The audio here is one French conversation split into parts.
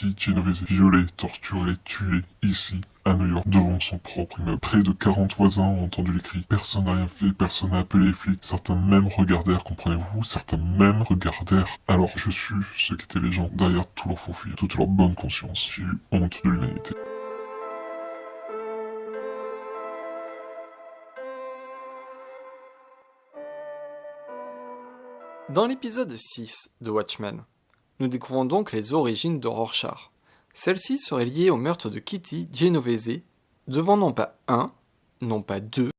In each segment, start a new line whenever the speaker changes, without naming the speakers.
Kitty Genovese, violée, torturée, tuée, ici, à New York, devant son propre immeuble. Près de 40 voisins ont entendu les cris. Personne n'a rien fait, personne n'a appelé les flics. Certains même regardèrent, comprenez-vous? Certains même regardèrent. Alors je sus ce qu'étaient les gens derrière tout leur faux fuir, toute leur bonne conscience. J'ai eu honte de l'humanité.
Dans l'épisode 6 de Watchmen, nous découvrons donc les origines de Rorschach. Celle-ci serait liée au meurtre de Kitty Genovese, devant non pas un, non pas deux,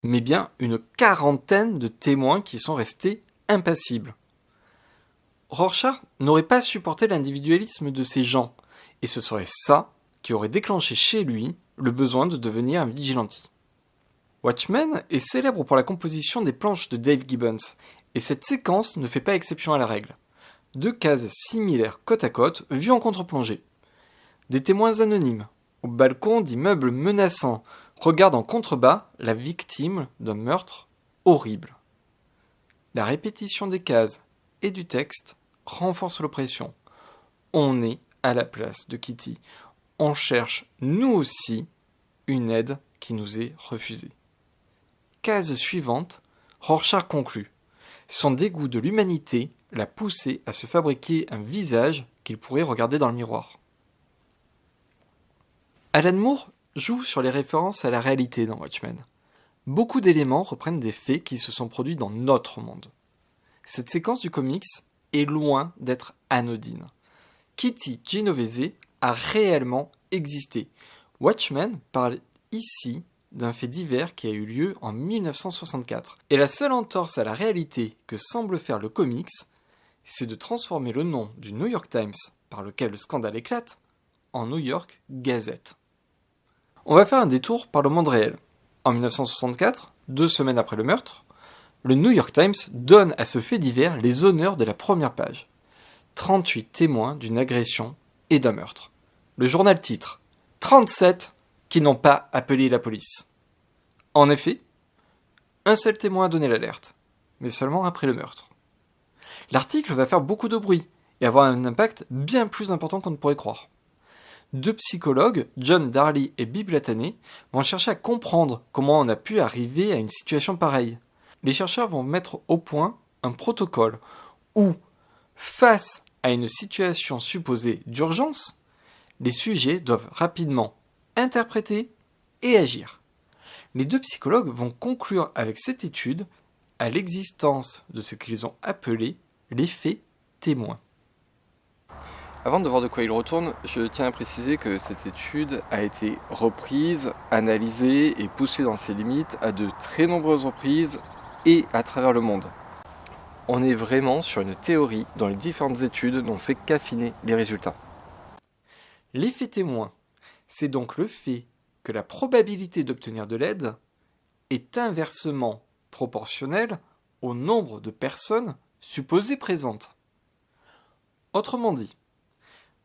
mais bien une quarantaine de témoins qui sont restés impassibles. Rorschach n'aurait pas supporté l'individualisme de ces gens, et ce serait ça qui aurait déclenché chez lui le besoin de devenir un vigilante. Watchmen est célèbre pour la composition des planches de Dave Gibbons, et cette séquence ne fait pas exception à la règle. Deux cases similaires côte à côte, vues en contre-plongée. Des témoins anonymes, au balcon d'immeubles menaçants, regardent en contrebas la victime d'un meurtre horrible. La répétition des cases et du texte renforce l'oppression. On est à la place de Kitty. On cherche, nous aussi, une aide qui nous est refusée. Case suivante, Rorschach conclut. Son dégoût de l'humanité l'a poussé à se fabriquer un visage qu'il pourrait regarder dans le miroir. Alan Moore joue sur les références à la réalité dans Watchmen. Beaucoup d'éléments reprennent des faits qui se sont produits dans notre monde. Cette séquence du comics est loin d'être anodine. Kitty Genovese a réellement existé. Watchmen parle ici d'un fait divers qui a eu lieu en 1964. Et la seule entorse à la réalité que semble faire le comics, c'est de transformer le nom du New York Times, par lequel le scandale éclate, en New York Gazette. On va faire un détour par le monde réel. En 1964, 2 semaines après le meurtre, le New York Times donne à ce fait divers les honneurs de la première page. 38 témoins d'une agression et d'un meurtre. Le journal titre « 37 qui n'ont pas appelé la police ». En effet, un seul témoin a donné l'alerte, mais seulement après le meurtre. L'article va faire beaucoup de bruit et avoir un impact bien plus important qu'on ne pourrait croire. 2 psychologues, John Darley et Bill Latané, vont chercher à comprendre comment on a pu arriver à une situation pareille. Les chercheurs vont mettre au point un protocole où, face à une situation supposée d'urgence, les sujets doivent rapidement interpréter et agir. Les 2 psychologues vont conclure avec cette étude à l'existence de ce qu'ils ont appelé l'effet témoin. Avant de voir de quoi il retourne, je tiens à préciser que cette étude a été reprise, analysée et poussée dans ses limites à de très nombreuses reprises et à travers le monde. On est vraiment sur une théorie dont les différentes études n'ont fait qu'affiner les résultats. L'effet témoin, c'est donc le fait que la probabilité d'obtenir de l'aide est inversement proportionnelle au nombre de personnes supposées présentes. Autrement dit,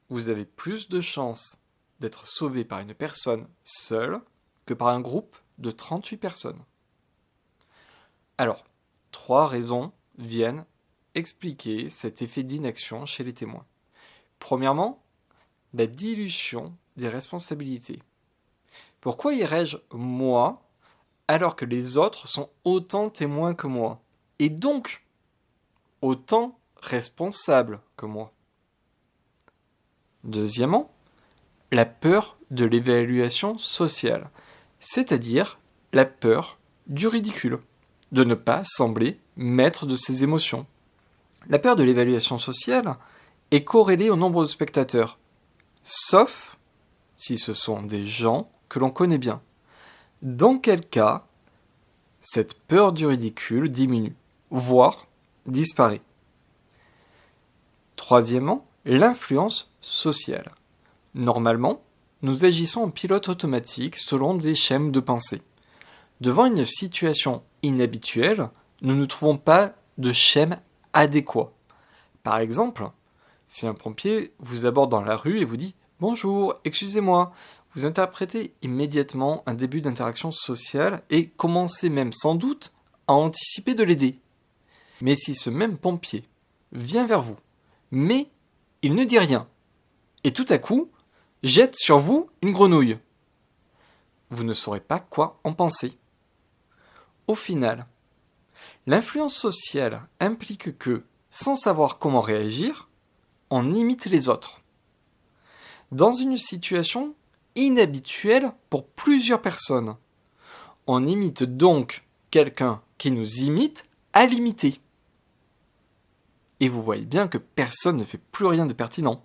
vous avez plus de chances d'être sauvé par une personne seule que par un groupe de 38 personnes. Alors, 3 raisons viennent expliquer cet effet d'inaction chez les témoins. Premièrement, la dilution des responsabilités. Pourquoi irais-je moi alors que les autres sont autant témoins que moi et donc autant responsables que moi? Deuxièmement, la peur de l'évaluation sociale, c'est-à-dire la peur du ridicule, de ne pas sembler maître de ses émotions. La peur de l'évaluation sociale est corrélée au nombre de spectateurs, sauf si ce sont des gens que l'on connaît bien. Dans quel cas, cette peur du ridicule diminue, voire disparaît. Troisièmement, l'influence sociale. Normalement, nous agissons en pilote automatique selon des schèmes de pensée. Devant une situation inhabituelle, nous ne trouvons pas de schème adéquat. Par exemple, si un pompier vous aborde dans la rue et vous dit « Bonjour, excusez-moi », vous interprétez immédiatement un début d'interaction sociale et commencez même sans doute à anticiper de l'aider. Mais si ce même pompier vient vers vous, mais il ne dit rien, et tout à coup, jette sur vous une grenouille. Vous ne saurez pas quoi en penser. Au final, l'influence sociale implique que, sans savoir comment réagir, on imite les autres. Dans une situation inhabituelle pour plusieurs personnes, on imite donc quelqu'un qui nous imite à l'imiter. Et vous voyez bien que personne ne fait plus rien de pertinent,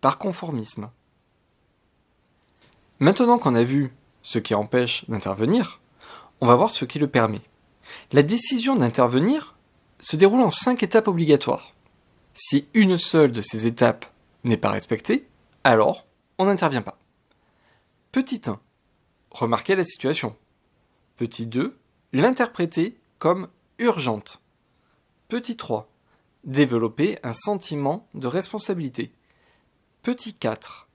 par conformisme. Maintenant qu'on a vu ce qui empêche d'intervenir, on va voir ce qui le permet. La décision d'intervenir se déroule en 5 étapes obligatoires. Si une seule de ces étapes n'est pas respectée, alors on n'intervient pas. Petit 1. Remarquer la situation. Petit 2. L'interpréter comme urgente. Petit 3. Développer un sentiment de responsabilité. Petit 4.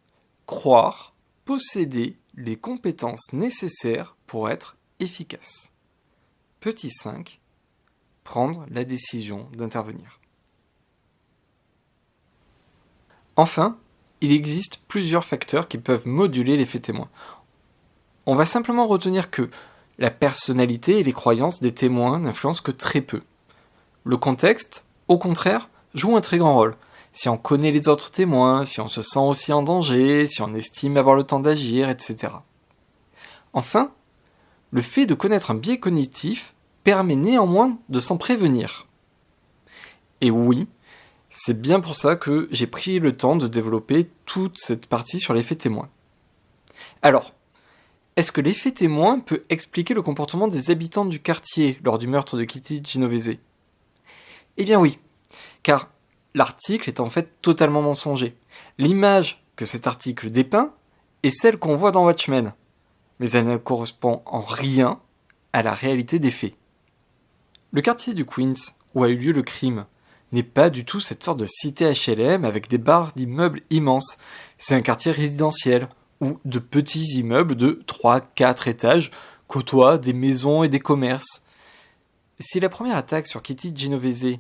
Croire, posséder les compétences nécessaires pour être efficace. Petit 5. Prendre la décision d'intervenir. Enfin, il existe plusieurs facteurs qui peuvent moduler l'effet témoin. On va simplement retenir que la personnalité et les croyances des témoins n'influencent que très peu. Le contexte, au contraire, joue un très grand rôle. Si on connaît les autres témoins, si on se sent aussi en danger, si on estime avoir le temps d'agir, etc. Enfin, le fait de connaître un biais cognitif permet néanmoins de s'en prévenir. Et oui, c'est bien pour ça que j'ai pris le temps de développer toute cette partie sur l'effet témoin. Alors, est-ce que l'effet témoin peut expliquer le comportement des habitants du quartier lors du meurtre de Kitty Genovese ? Eh bien oui, car l'article est en fait totalement mensonger. L'image que cet article dépeint est celle qu'on voit dans Watchmen, mais elle ne correspond en rien à la réalité des faits. Le quartier du Queens, où a eu lieu le crime, n'est pas du tout cette sorte de cité HLM avec des barres d'immeubles immenses. C'est un quartier résidentiel, où de petits immeubles de 3-4 étages côtoient des maisons et des commerces. Si la première attaque sur Kitty Genovese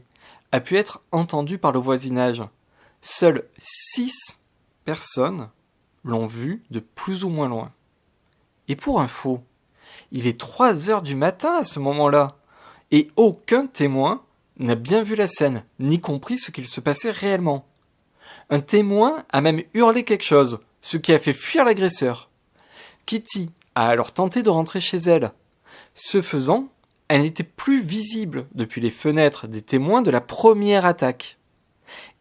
a pu être entendue par le voisinage, seules 6 personnes l'ont vue de plus ou moins loin. Et pour info, il est 3 heures du matin à ce moment-là, et aucun témoin n'a bien vu la scène, ni compris ce qu'il se passait réellement. Un témoin a même hurlé quelque chose, ce qui a fait fuir l'agresseur. Kitty a alors tenté de rentrer chez elle. Ce faisant, elle n'était plus visible depuis les fenêtres des témoins de la première attaque.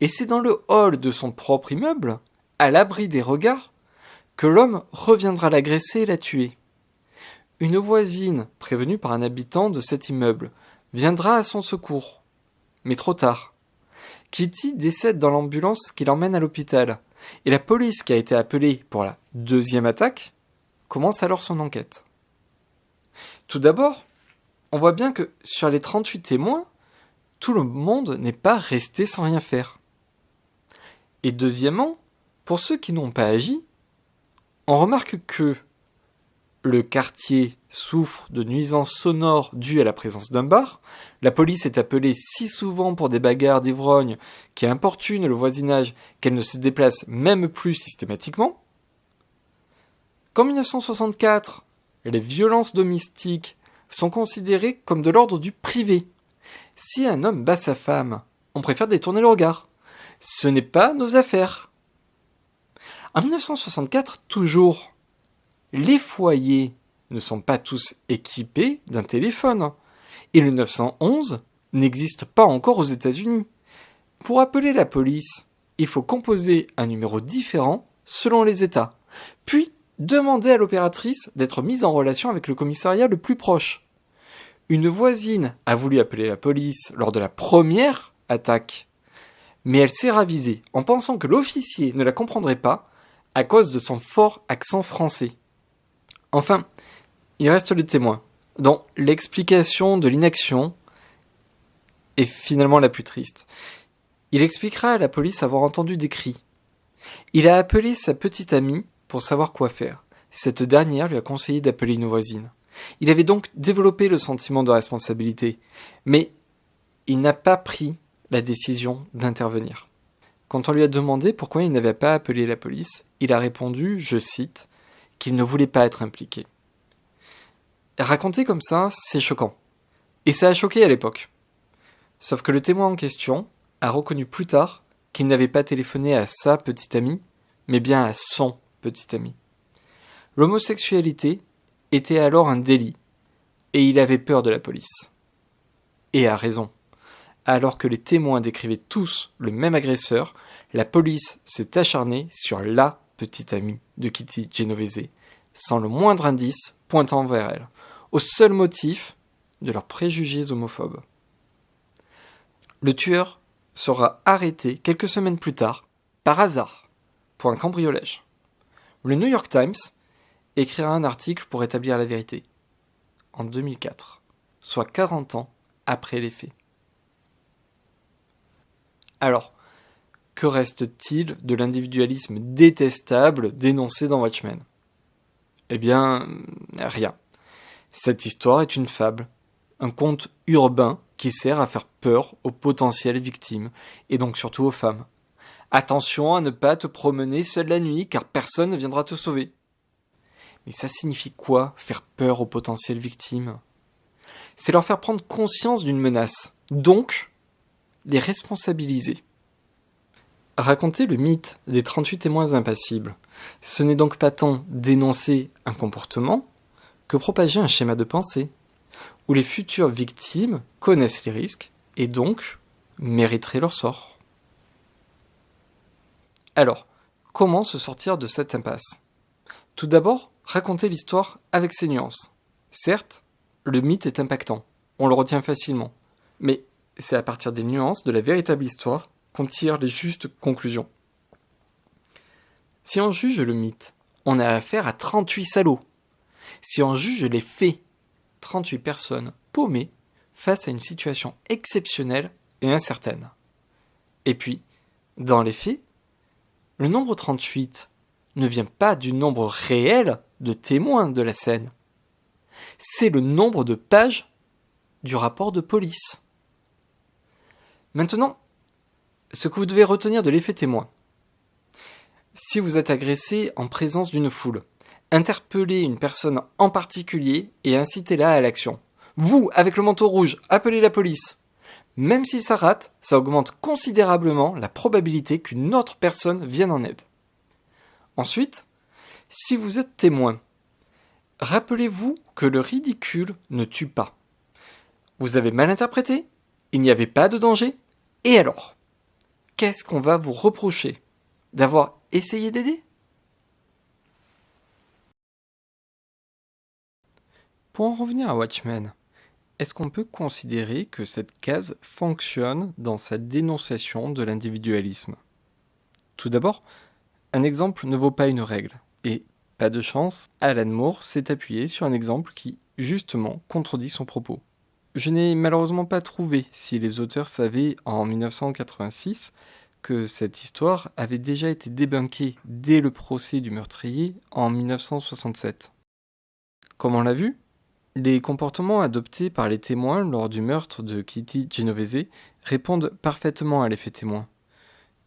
Et c'est dans le hall de son propre immeuble, à l'abri des regards, que l'homme reviendra l'agresser et la tuer. Une voisine, prévenue par un habitant de cet immeuble, viendra à son secours. Mais trop tard. Kitty décède dans l'ambulance qui l'emmène à l'hôpital, et la police qui a été appelée pour la deuxième attaque commence alors son enquête. Tout d'abord, on voit bien que sur les 38 témoins, tout le monde n'est pas resté sans rien faire. Et deuxièmement, pour ceux qui n'ont pas agi, on remarque que le quartier souffre de nuisances sonores dues à la présence d'un bar, la police est appelée si souvent pour des bagarres d'ivrognes qui importunent le voisinage qu'elle ne se déplace même plus systématiquement, qu'en 1964, les violences domestiques sont considérées comme de l'ordre du privé. Si un homme bat sa femme, on préfère détourner le regard. Ce n'est pas nos affaires. En 1964, toujours, les foyers ne sont pas tous équipés d'un téléphone. Et le 911 n'existe pas encore aux États-Unis. Pour appeler la police, il faut composer un numéro différent selon les États, puis demander à l'opératrice d'être mise en relation avec le commissariat le plus proche. Une voisine a voulu appeler la police lors de la première attaque, mais elle s'est ravisée en pensant que l'officier ne la comprendrait pas à cause de son fort accent français. Enfin, il reste le témoin, dont l'explication de l'inaction est finalement la plus triste. Il expliquera à la police avoir entendu des cris. Il a appelé sa petite amie pour savoir quoi faire. Cette dernière lui a conseillé d'appeler une voisine. Il avait donc développé le sentiment de responsabilité, mais il n'a pas pris la décision d'intervenir. Quand on lui a demandé pourquoi il n'avait pas appelé la police, il a répondu, je cite, qu'il ne voulait pas être impliqué. Raconter comme ça, c'est choquant. Et ça a choqué à l'époque. Sauf que le témoin en question a reconnu plus tard qu'il n'avait pas téléphoné à sa petite amie, mais bien à son petit ami. L'homosexualité était alors un délit, et il avait peur de la police. Et a raison. Alors que les témoins décrivaient tous le même agresseur, la police s'est acharnée sur la petite amie de Kitty Genovese, sans le moindre indice pointant vers elle, au seul motif de leurs préjugés homophobes. Le tueur sera arrêté quelques semaines plus tard, par hasard, pour un cambriolage. Le New York Times écrira un article pour établir la vérité, en 2004, soit 40 ans après les faits. Alors, que reste-t-il de l'individualisme détestable dénoncé dans Watchmen ? Eh bien, rien. Cette histoire est une fable, un conte urbain qui sert à faire peur aux potentielles victimes, et donc surtout aux femmes. Attention à ne pas te promener seule la nuit, car personne ne viendra te sauver. Mais ça signifie quoi, faire peur aux potentielles victimes ? C'est leur faire prendre conscience d'une menace, donc les responsabiliser. Raconter le mythe des 38 témoins impassibles, ce n'est donc pas tant dénoncer un comportement que propager un schéma de pensée, où les futures victimes connaissent les risques et donc mériteraient leur sort. Alors, comment se sortir de cette impasse ? Tout d'abord, raconter l'histoire avec ses nuances. Certes, le mythe est impactant, on le retient facilement, mais c'est à partir des nuances de la véritable histoire qu'on tire les justes conclusions. Si on juge le mythe, on a affaire à 38 salauds. Si on juge les faits, 38 personnes paumées face à une situation exceptionnelle et incertaine. Et puis, dans les faits, le nombre 38 ne vient pas du nombre réel de témoins de la scène. C'est le nombre de pages du rapport de police. Maintenant, ce que vous devez retenir de l'effet témoin. Si vous êtes agressé en présence d'une foule, interpellez une personne en particulier et incitez-la à l'action. Vous, avec le manteau rouge, appelez la police. Même si ça rate, ça augmente considérablement la probabilité qu'une autre personne vienne en aide. Ensuite, si vous êtes témoin, rappelez-vous que le ridicule ne tue pas. Vous avez mal interprété, il n'y avait pas de danger, et alors ? Qu'est-ce qu'on va vous reprocher ? D'avoir essayé d'aider ? Pour en revenir à Watchmen, est-ce qu'on peut considérer que cette case fonctionne dans sa dénonciation de l'individualisme ? Tout d'abord, un exemple ne vaut pas une règle, et, pas de chance, Alan Moore s'est appuyé sur un exemple qui, justement, contredit son propos. Je n'ai malheureusement pas trouvé si les auteurs savaient, en 1986, que cette histoire avait déjà été débunkée dès le procès du meurtrier en 1967. Comme on l'a vu, les comportements adoptés par les témoins lors du meurtre de Kitty Genovese répondent parfaitement à l'effet témoin.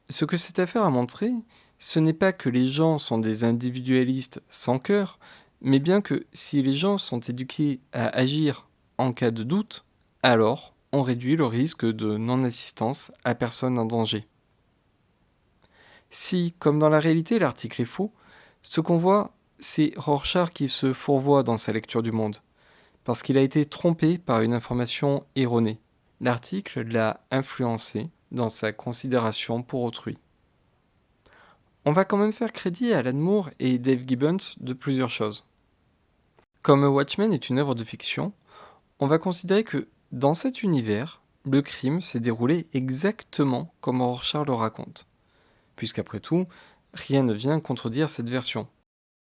Ce que cette affaire a montré, ce n'est pas que les gens sont des individualistes sans cœur, mais bien que si les gens sont éduqués à agir en cas de doute, alors on réduit le risque de non-assistance à personne en danger. Si, comme dans la réalité, l'article est faux, ce qu'on voit, c'est Rorschach qui se fourvoie dans sa lecture du monde, parce qu'il a été trompé par une information erronée. L'article l'a influencé dans sa considération pour autrui. On va quand même faire crédit à Alan Moore et Dave Gibbons de plusieurs choses. Comme Watchmen est une œuvre de fiction, on va considérer que, dans cet univers, le crime s'est déroulé exactement comme Rorschach le raconte. Puisqu'après tout, rien ne vient contredire cette version.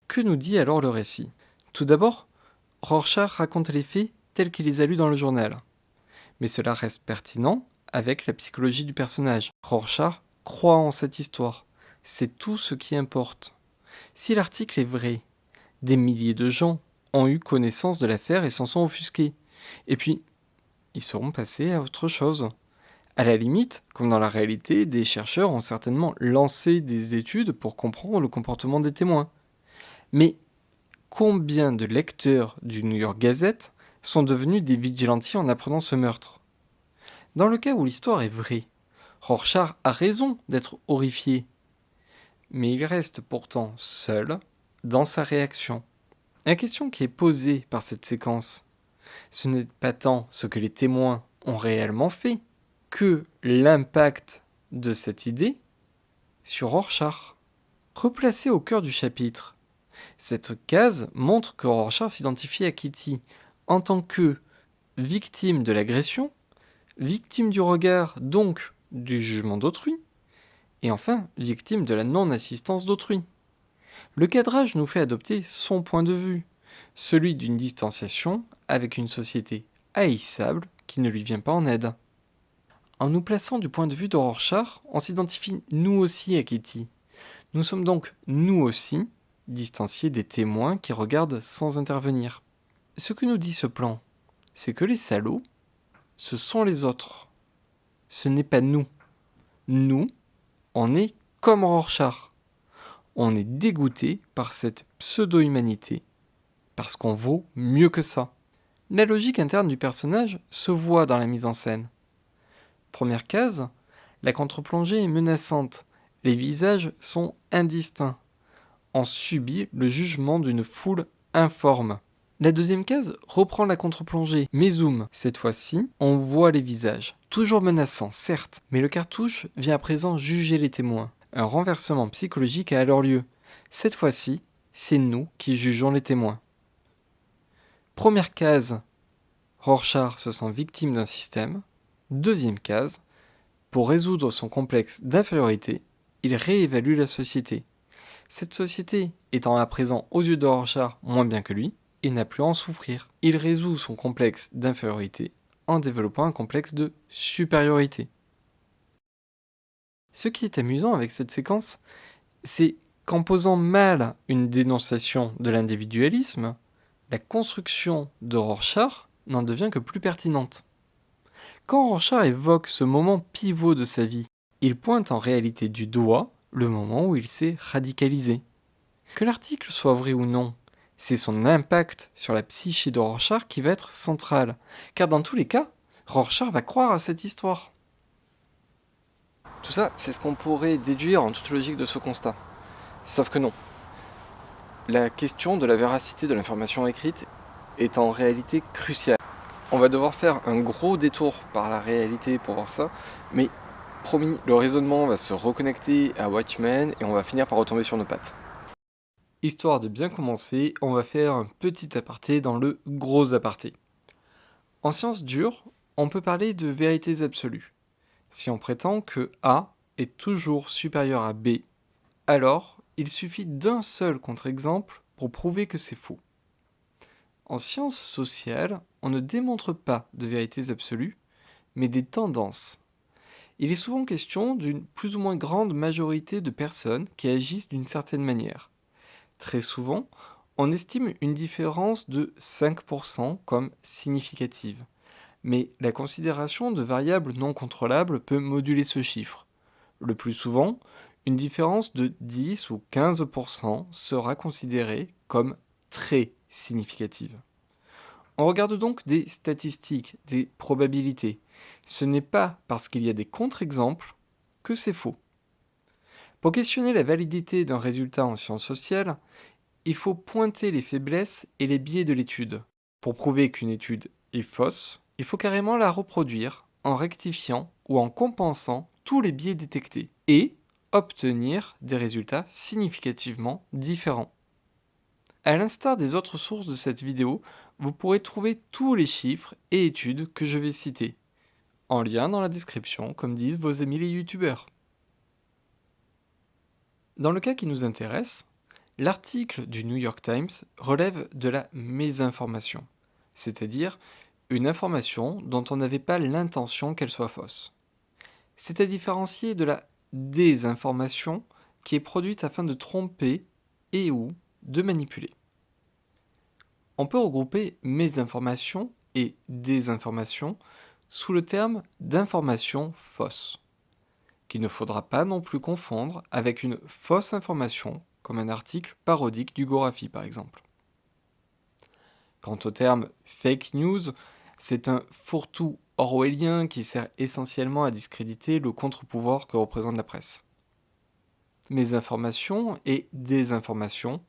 Que nous dit alors le récit ? Tout d'abord, Rorschach raconte les faits tels qu'il les a lus dans le journal. Mais cela reste pertinent avec la psychologie du personnage. Rorschach croit en cette histoire. C'est tout ce qui importe. Si l'article est vrai, des milliers de gens ont eu connaissance de l'affaire et s'en sont offusqués. Et puis, ils seront passés à autre chose. À la limite, comme dans la réalité, des chercheurs ont certainement lancé des études pour comprendre le comportement des témoins. Mais combien de lecteurs du New York Gazette sont devenus des vigilantes en apprenant ce meurtre? Dans le cas où l'histoire est vraie, Rorschach a raison d'être horrifié, mais il reste pourtant seul dans sa réaction. La question qui est posée par cette séquence, ce n'est pas tant ce que les témoins ont réellement fait, que l'impact de cette idée sur Rorschach. Replacé au cœur du chapitre, cette case montre que Rorschach s'identifie à Kitty en tant que victime de l'agression, victime du regard, donc du jugement d'autrui, et enfin victime de la non-assistance d'autrui. Le cadrage nous fait adopter son point de vue, celui d'une distanciation avec une société haïssable qui ne lui vient pas en aide. En nous plaçant du point de vue de Rorschach, on s'identifie nous aussi à Kitty. Nous sommes donc nous aussi distanciés des témoins qui regardent sans intervenir. Ce que nous dit ce plan, c'est que les salauds, ce sont les autres. Ce n'est pas nous. Nous, on est comme Rorschach. On est dégoûté par cette pseudo-humanité, parce qu'on vaut mieux que ça. La logique interne du personnage se voit dans la mise en scène. Première case, la contre-plongée est menaçante. Les visages sont indistincts. On subit le jugement d'une foule informe. La deuxième case reprend la contre-plongée, mais zoom. Cette fois-ci, on voit les visages. Toujours menaçants, certes, mais le cartouche vient à présent juger les témoins. Un renversement psychologique a alors lieu. Cette fois-ci, c'est nous qui jugeons les témoins. Première case, Rorschach se sent victime d'un système. Deuxième case, pour résoudre son complexe d'infériorité, il réévalue la société. Cette société étant à présent aux yeux de Rorschach moins bien que lui, il n'a plus à en souffrir. Il résout son complexe d'infériorité en développant un complexe de supériorité. Ce qui est amusant avec cette séquence, c'est qu'en posant mal une dénonciation de l'individualisme, la construction de Rorschach n'en devient que plus pertinente. Quand Rorschach évoque ce moment pivot de sa vie, il pointe en réalité du doigt le moment où il s'est radicalisé. Que l'article soit vrai ou non, c'est son impact sur la psyché de Rorschach qui va être central, car dans tous les cas, Rorschach va croire à cette histoire. Tout ça, c'est ce qu'on pourrait déduire en toute logique de ce constat. Sauf que non. La question de la véracité de l'information écrite est en réalité cruciale. On va devoir faire un gros détour par la réalité pour voir ça, mais promis, le raisonnement va se reconnecter à Watchmen et on va finir par retomber sur nos pattes. Histoire de bien commencer, on va faire un petit aparté dans le gros aparté. En sciences dures, on peut parler de vérités absolues. Si on prétend que A est toujours supérieur à B, alors il suffit d'un seul contre-exemple pour prouver que c'est faux. En sciences sociales, on ne démontre pas de vérités absolues, mais des tendances. Il est souvent question d'une plus ou moins grande majorité de personnes qui agissent d'une certaine manière. Très souvent, on estime une différence de 5% comme significative. Mais la considération de variables non contrôlables peut moduler ce chiffre. Le plus souvent, une différence de 10 ou 15% sera considérée comme très significative. On regarde donc des statistiques, des probabilités. Ce n'est pas parce qu'il y a des contre-exemples que c'est faux. Pour questionner la validité d'un résultat en sciences sociales, il faut pointer les faiblesses et les biais de l'étude. Pour prouver qu'une étude est fausse, il faut carrément la reproduire en rectifiant ou en compensant tous les biais détectés et obtenir des résultats significativement différents. À l'instar des autres sources de cette vidéo, vous pourrez trouver tous les chiffres et études que je vais citer, en lien dans la description, comme disent vos amis les youtubeurs. Dans le cas qui nous intéresse, l'article du New York Times relève de la mésinformation, c'est-à-dire une information dont on n'avait pas l'intention qu'elle soit fausse. C'est à différencier de la désinformation qui est produite afin de tromper et ou de manipuler. On peut regrouper mésinformation et désinformation sous le terme d'information fausse, qu'il ne faudra pas non plus confondre avec une fausse information, comme un article parodique du Gorafi par exemple. Quant au terme fake news, c'est un fourre-tout orwellien qui sert essentiellement à discréditer le contre-pouvoir que représente la presse. Mésinformation et désinformation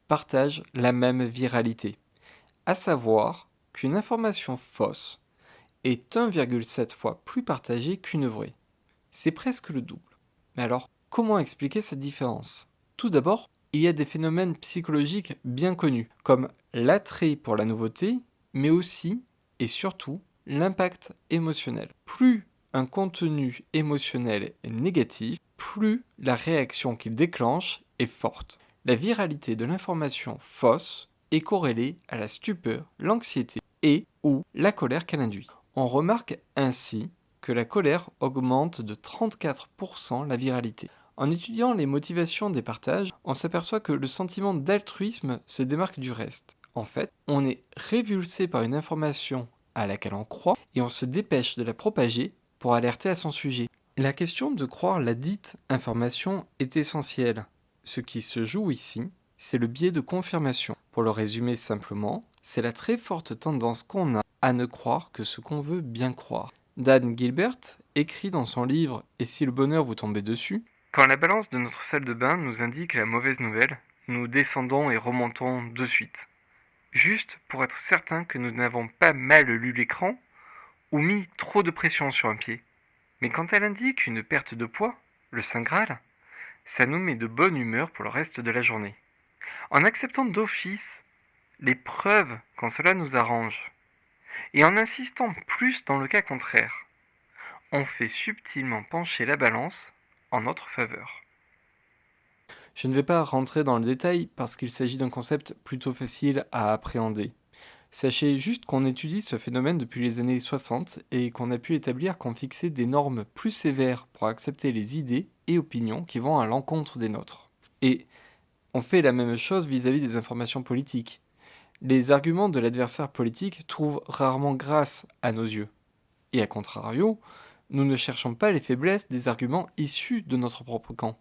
partagent la même viralité, à savoir qu'une information fausse est 1,7 fois plus partagée qu'une vraie. C'est presque le double. Mais alors, comment expliquer cette différence ? Tout d'abord, il y a des phénomènes psychologiques bien connus, comme l'attrait pour la nouveauté, mais aussi et surtout l'impact émotionnel. Plus un contenu émotionnel est négatif, plus la réaction qu'il déclenche est forte. La viralité de l'information fausse est corrélée à la stupeur, l'anxiété et ou la colère qu'elle induit. On remarque ainsi que la colère augmente de 34% la viralité. En étudiant les motivations des partages, on s'aperçoit que le sentiment d'altruisme se démarque du reste. En fait, on est révulsé par une information à laquelle on croit et on se dépêche de la propager pour alerter à son sujet. La question de croire la dite information est essentielle. Ce qui se joue ici, c'est le biais de confirmation. Pour le résumer simplement, c'est la très forte tendance qu'on a à ne croire que ce qu'on veut bien croire. Dan Gilbert écrit dans son livre « Et si le bonheur vous tombait dessus ?» Quand la balance de notre salle de bain nous indique la mauvaise nouvelle, nous descendons et remontons de suite. Juste pour être certain que nous n'avons pas mal lu l'écran ou mis trop de pression sur un pied. Mais quand elle indique une perte de poids, le Saint Graal, ça nous met de bonne humeur pour le reste de la journée. En acceptant d'office les preuves quand cela nous arrange, et en insistant plus dans le cas contraire, on fait subtilement pencher la balance en notre faveur. Je ne vais pas rentrer dans le détail parce qu'il s'agit d'un concept plutôt facile à appréhender. Sachez juste qu'on étudie ce phénomène depuis les années 60 et qu'on a pu établir qu'on fixait des normes plus sévères pour accepter les idées et opinions qui vont à l'encontre des nôtres. Et on fait la même chose vis-à-vis des informations politiques. Les arguments de l'adversaire politique trouvent rarement grâce à nos yeux. Et à contrario, nous ne cherchons pas les faiblesses des arguments issus de notre propre camp.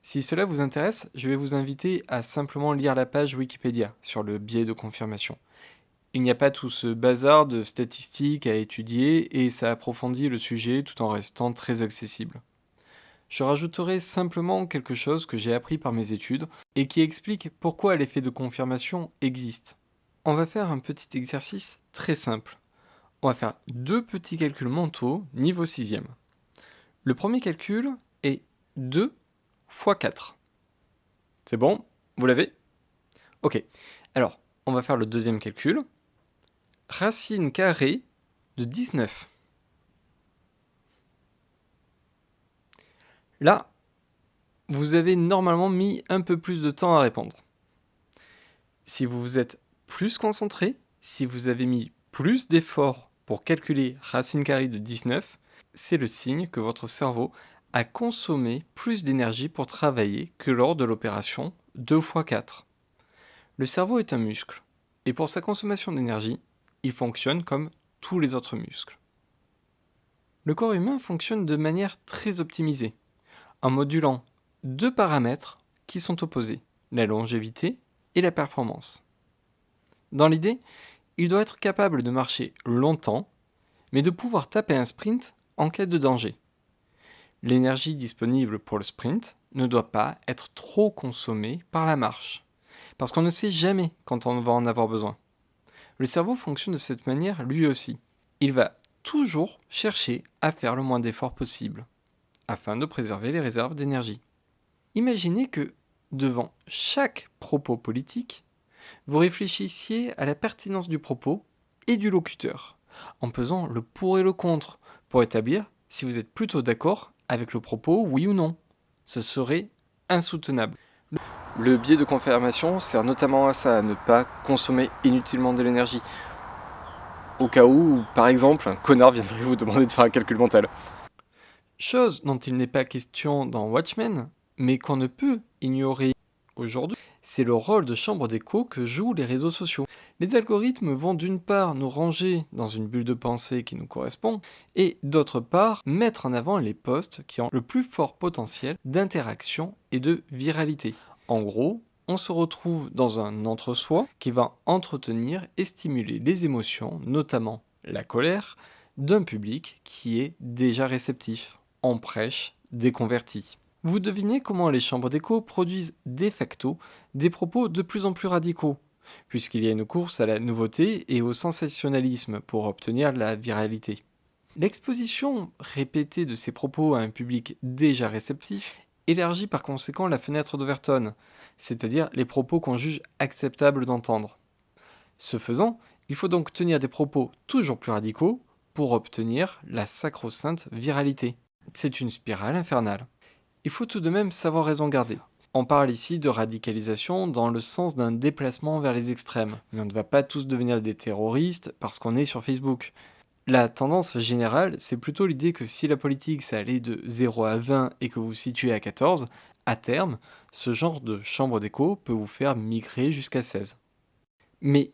Si cela vous intéresse, je vais vous inviter à simplement lire la page Wikipédia sur le biais de confirmation. Il n'y a pas tout ce bazar de statistiques à étudier et ça approfondit le sujet tout en restant très accessible. Je rajouterai simplement quelque chose que j'ai appris par mes études et qui explique pourquoi l'effet de confirmation existe. On va faire un petit exercice très simple. On va faire 2 petits calculs mentaux niveau 6e. Le premier calcul est 2 fois 4. C'est bon ? Vous l'avez ? Ok. Alors, on va faire le deuxième calcul. Racine carrée de 19. Là, vous avez normalement mis un peu plus de temps à répondre. Si vous vous êtes plus concentré, si vous avez mis plus d'efforts pour calculer racine carrée de 19, c'est le signe que votre cerveau a consommé plus d'énergie pour travailler que lors de l'opération 2 fois 4. Le cerveau est un muscle, et pour sa consommation d'énergie, il fonctionne comme tous les autres muscles. Le corps humain fonctionne de manière très optimisée, en modulant 2 paramètres qui sont opposés, la longévité et la performance. Dans l'idée, il doit être capable de marcher longtemps, mais de pouvoir taper un sprint en cas de danger. L'énergie disponible pour le sprint ne doit pas être trop consommée par la marche, parce qu'on ne sait jamais quand on va en avoir besoin. Le cerveau fonctionne de cette manière lui aussi. Il va toujours chercher à faire le moins d'efforts possible, afin de préserver les réserves d'énergie. Imaginez que, devant chaque propos politique, vous réfléchissiez à la pertinence du propos et du locuteur, en pesant le pour et le contre, pour établir si vous êtes plutôt d'accord avec le propos, oui ou non. Ce serait insoutenable. Le biais de confirmation sert notamment à ça, à ne pas consommer inutilement de l'énergie. Au cas où, par exemple, un connard viendrait vous demander de faire un calcul mental. Chose dont il n'est pas question dans Watchmen, mais qu'on ne peut ignorer aujourd'hui, C'est le rôle de chambre d'écho que jouent les réseaux sociaux. Les algorithmes vont d'une part nous ranger dans une bulle de pensée qui nous correspond, et d'autre part mettre en avant les posts qui ont le plus fort potentiel d'interaction et de viralité. En gros, on se retrouve dans un entre-soi qui va entretenir et stimuler les émotions, notamment la colère, d'un public qui est déjà réceptif. On prêche des convertis. Vous devinez comment les chambres d'écho produisent de facto des propos de plus en plus radicaux, puisqu'il y a une course à la nouveauté et au sensationnalisme pour obtenir la viralité. L'exposition répétée de ces propos à un public déjà réceptif élargit par conséquent la fenêtre d'Overton, c'est-à-dire les propos qu'on juge acceptables d'entendre. Ce faisant, il faut donc tenir des propos toujours plus radicaux pour obtenir la sacro-sainte viralité. C'est une spirale infernale. Il faut tout de même savoir raison garder. On parle ici de radicalisation dans le sens d'un déplacement vers les extrêmes, mais on ne va pas tous devenir des terroristes parce qu'on est sur Facebook. La tendance générale, c'est plutôt l'idée que si la politique ça allait de 0 à 20 et que vous vous situez à 14, à terme, ce genre de chambre d'écho peut vous faire migrer jusqu'à 16. Mais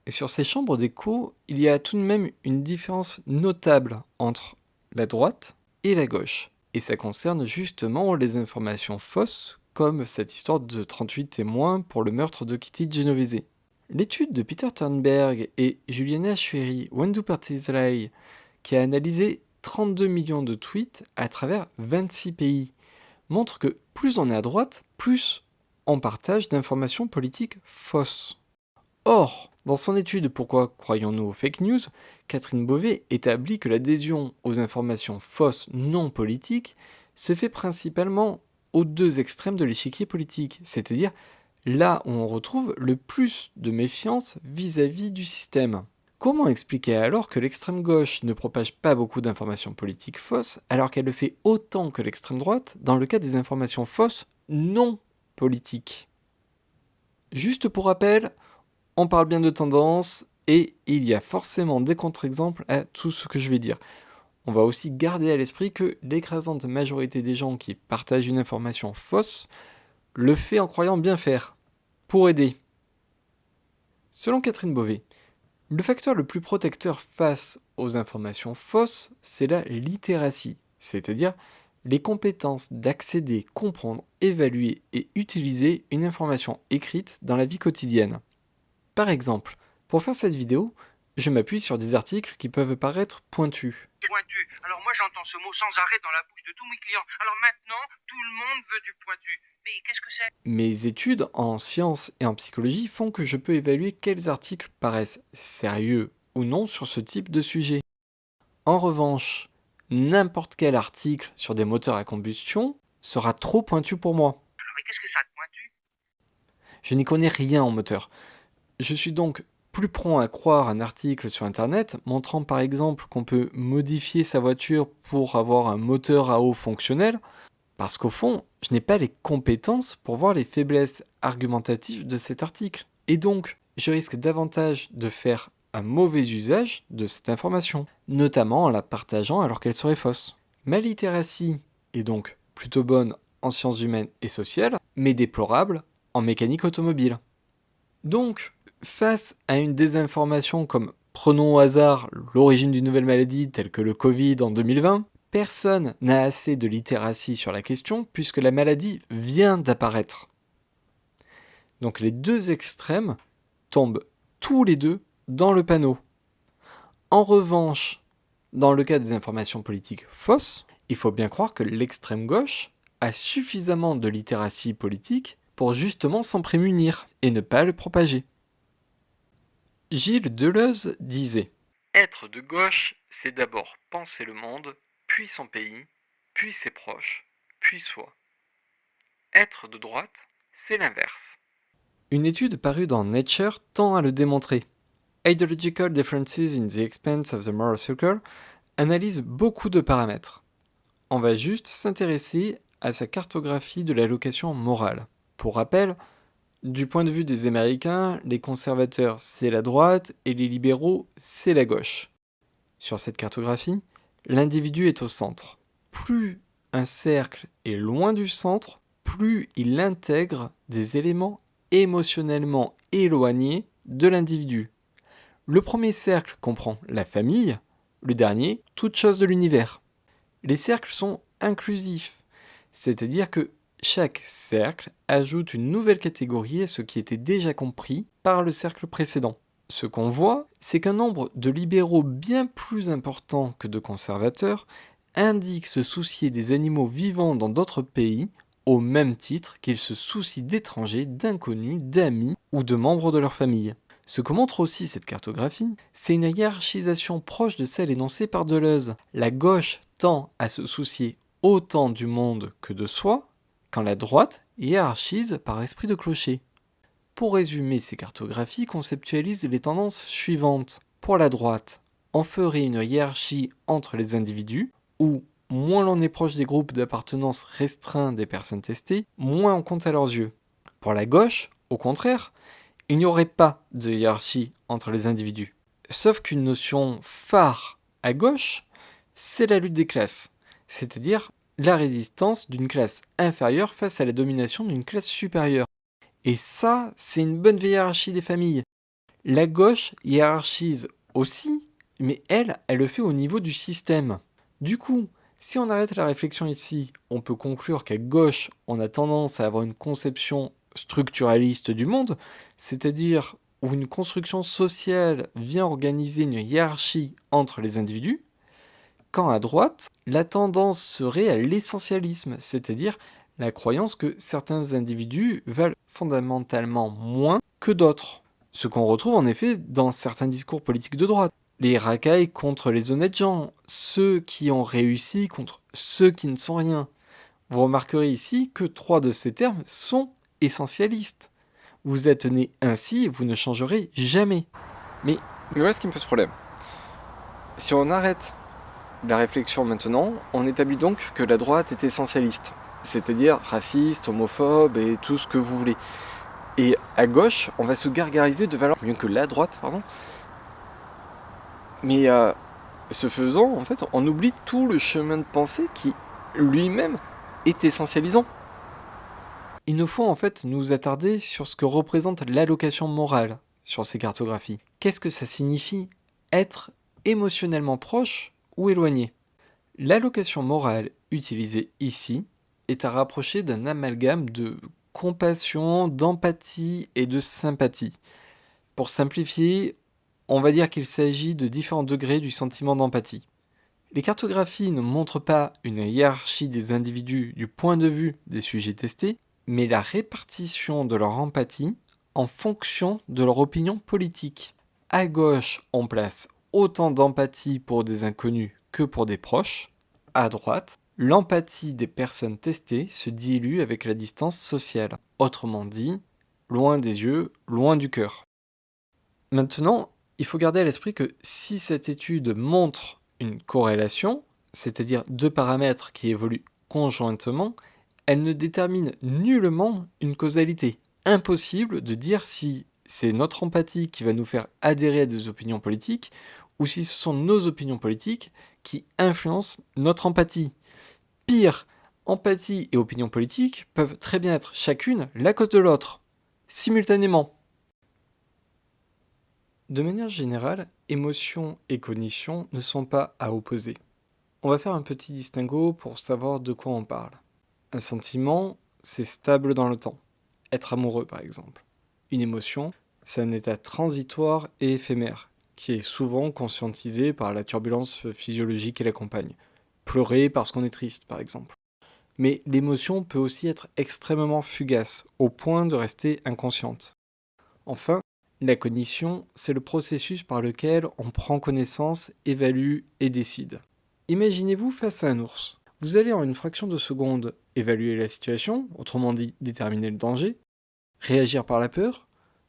sur ces chambres d'écho, il y a tout de même une différence notable entre la droite et la gauche. Et ça concerne justement les informations fausses, comme cette histoire de 38 témoins pour le meurtre de Kitty Genovese. L'étude de Peter Thornberg et Juliana Choueiri-Wendupartizlai, qui a analysé 32 millions de tweets à travers 26 pays, montre que plus on est à droite, plus on partage d'informations politiques fausses. Or, dans son étude Pourquoi croyons-nous aux fake news, Catherine Beauvais établit que l'adhésion aux informations fausses non politiques se fait principalement aux deux extrêmes de l'échiquier politique, c'est-à-dire là où on retrouve le plus de méfiance vis-à-vis du système. Comment expliquer alors que l'extrême gauche ne propage pas beaucoup d'informations politiques fausses alors qu'elle le fait autant que l'extrême droite dans le cas des informations fausses non politiques? Juste pour rappel, on parle bien de tendance et il y a forcément des contre-exemples à tout ce que je vais dire. On va aussi garder à l'esprit que l'écrasante majorité des gens qui partagent une information fausse le fait en croyant bien faire, pour aider. Selon Catherine Beauvais, le facteur le plus protecteur face aux informations fausses, c'est la littératie, c'est-à-dire les compétences d'accéder, comprendre, évaluer et utiliser une information écrite dans la vie quotidienne. Par exemple, pour faire cette vidéo, je m'appuie sur des articles qui peuvent paraître pointus.
Pointu. Alors moi j'entends ce mot sans arrêt dans la bouche de tous mes clients. Alors maintenant, tout le monde veut du pointu. Mais qu'est-ce que c'est?
Mes études en sciences et en psychologie font que je peux évaluer quels articles paraissent sérieux ou non sur ce type de sujet. En revanche, n'importe quel article sur des moteurs à combustion sera trop pointu pour moi.
Alors mais qu'est-ce que ça de pointu?
Je n'y connais rien en moteur. Je suis donc plus prompt à croire un article sur internet montrant par exemple qu'on peut modifier sa voiture pour avoir un moteur à eau fonctionnel, parce qu'au fond, je n'ai pas les compétences pour voir les faiblesses argumentatives de cet article. Et donc, je risque davantage de faire un mauvais usage de cette information, notamment en la partageant alors qu'elle serait fausse. Ma littératie est donc plutôt bonne en sciences humaines et sociales, mais déplorable en mécanique automobile. Donc, face à une désinformation comme prenons au hasard l'origine d'une nouvelle maladie telle que le Covid en 2020, personne n'a assez de littératie sur la question puisque la maladie vient d'apparaître. Donc les deux extrêmes tombent tous les deux dans le panneau. En revanche, dans le cas des informations politiques fausses, il faut bien croire que l'extrême gauche a suffisamment de littératie politique pour justement s'en prémunir et ne pas le propager. Gilles Deleuze disait « Être de gauche, c'est d'abord penser le monde, puis son pays, puis ses proches, puis soi. Être de droite, c'est l'inverse. » Une étude parue dans Nature tend à le démontrer. Ideological Differences in the Expanse of the Moral Circle analyse beaucoup de paramètres. On va juste s'intéresser à sa cartographie de l'allocation morale. Pour rappel, du point de vue des Américains, les conservateurs c'est la droite et les libéraux c'est la gauche. Sur cette cartographie, l'individu est au centre. Plus un cercle est loin du centre, plus il intègre des éléments émotionnellement éloignés de l'individu. Le premier cercle comprend la famille, le dernier, toute chose de l'univers. Les cercles sont inclusifs, c'est-à-dire que chaque cercle ajoute une nouvelle catégorie à ce qui était déjà compris par le cercle précédent. Ce qu'on voit, c'est qu'un nombre de libéraux bien plus important que de conservateurs indique se soucier des animaux vivant dans d'autres pays au même titre qu'ils se soucient d'étrangers, d'inconnus, d'amis ou de membres de leur famille. Ce que montre aussi cette cartographie, c'est une hiérarchisation proche de celle énoncée par Deleuze. La gauche tend à se soucier autant du monde que de soi, quand la droite hiérarchise par esprit de clocher. Pour résumer, ces cartographies conceptualisent les tendances suivantes. Pour la droite, on ferait une hiérarchie entre les individus, où moins l'on est proche des groupes d'appartenance restreints des personnes testées, moins on compte à leurs yeux. Pour la gauche, au contraire, il n'y aurait pas de hiérarchie entre les individus. Sauf qu'une notion phare à gauche, c'est la lutte des classes, c'est-à-dire la résistance d'une classe inférieure face à la domination d'une classe supérieure. Et ça, c'est une bonne hiérarchie des familles. La gauche hiérarchise aussi, mais elle le fait au niveau du système. Du coup, si on arrête la réflexion ici, on peut conclure qu'à gauche, on a tendance à avoir une conception structuraliste du monde, c'est-à-dire où une construction sociale vient organiser une hiérarchie entre les individus, quand à droite, la tendance serait à l'essentialisme, c'est-à-dire la croyance que certains individus valent fondamentalement moins que d'autres. Ce qu'on retrouve en effet dans certains discours politiques de droite. Les racailles contre les honnêtes gens, ceux qui ont réussi contre ceux qui ne sont rien. Vous remarquerez ici que 3 de ces termes sont essentialistes. Vous êtes né ainsi, vous ne changerez jamais. Mais voilà ce qui me pose problème. Si on arrête la réflexion maintenant, on établit donc que la droite est essentialiste, c'est-à-dire raciste, homophobe et tout ce que vous voulez. Et à gauche, on va se gargariser de valeurs mieux que la droite, pardon. Mais ce faisant, en fait, on oublie tout le chemin de pensée qui, lui-même, est essentialisant. Il nous faut en fait nous attarder sur ce que représente l'allocation morale sur ces cartographies. Qu'est-ce que ça signifie être émotionnellement proche ou éloigné? L'allocation morale utilisée ici est à rapprocher d'un amalgame de compassion, d'empathie et de sympathie. Pour simplifier, on va dire qu'il s'agit de différents degrés du sentiment d'empathie. Les cartographies ne montrent pas une hiérarchie des individus du point de vue des sujets testés, mais la répartition de leur empathie en fonction de leur opinion politique. À gauche, on place autant d'empathie pour des inconnus que pour des proches. À droite, l'empathie des personnes testées se dilue avec la distance sociale. Autrement dit, loin des yeux, loin du cœur. Maintenant, il faut garder à l'esprit que si cette étude montre une corrélation, c'est-à-dire 2 paramètres qui évoluent conjointement, elle ne détermine nullement une causalité. Impossible de dire si c'est notre empathie qui va nous faire adhérer à des opinions politiques ou si ce sont nos opinions politiques qui influencent notre empathie. Pire, empathie et opinion politique peuvent très bien être chacune la cause de l'autre, simultanément. De manière générale, émotion et cognition ne sont pas à opposer. On va faire un petit distinguo pour savoir de quoi on parle. Un sentiment, c'est stable dans le temps. Être amoureux, par exemple. Une émotion, c'est un état transitoire et éphémère, qui est souvent conscientisé par la turbulence physiologique qui l'accompagne. Pleurer parce qu'on est triste, par exemple. Mais l'émotion peut aussi être extrêmement fugace, au point de rester inconsciente. Enfin, la cognition, c'est le processus par lequel on prend connaissance, évalue et décide. Imaginez-vous face à un ours. Vous allez en une fraction de seconde évaluer la situation, autrement dit déterminer le danger, réagir par la peur,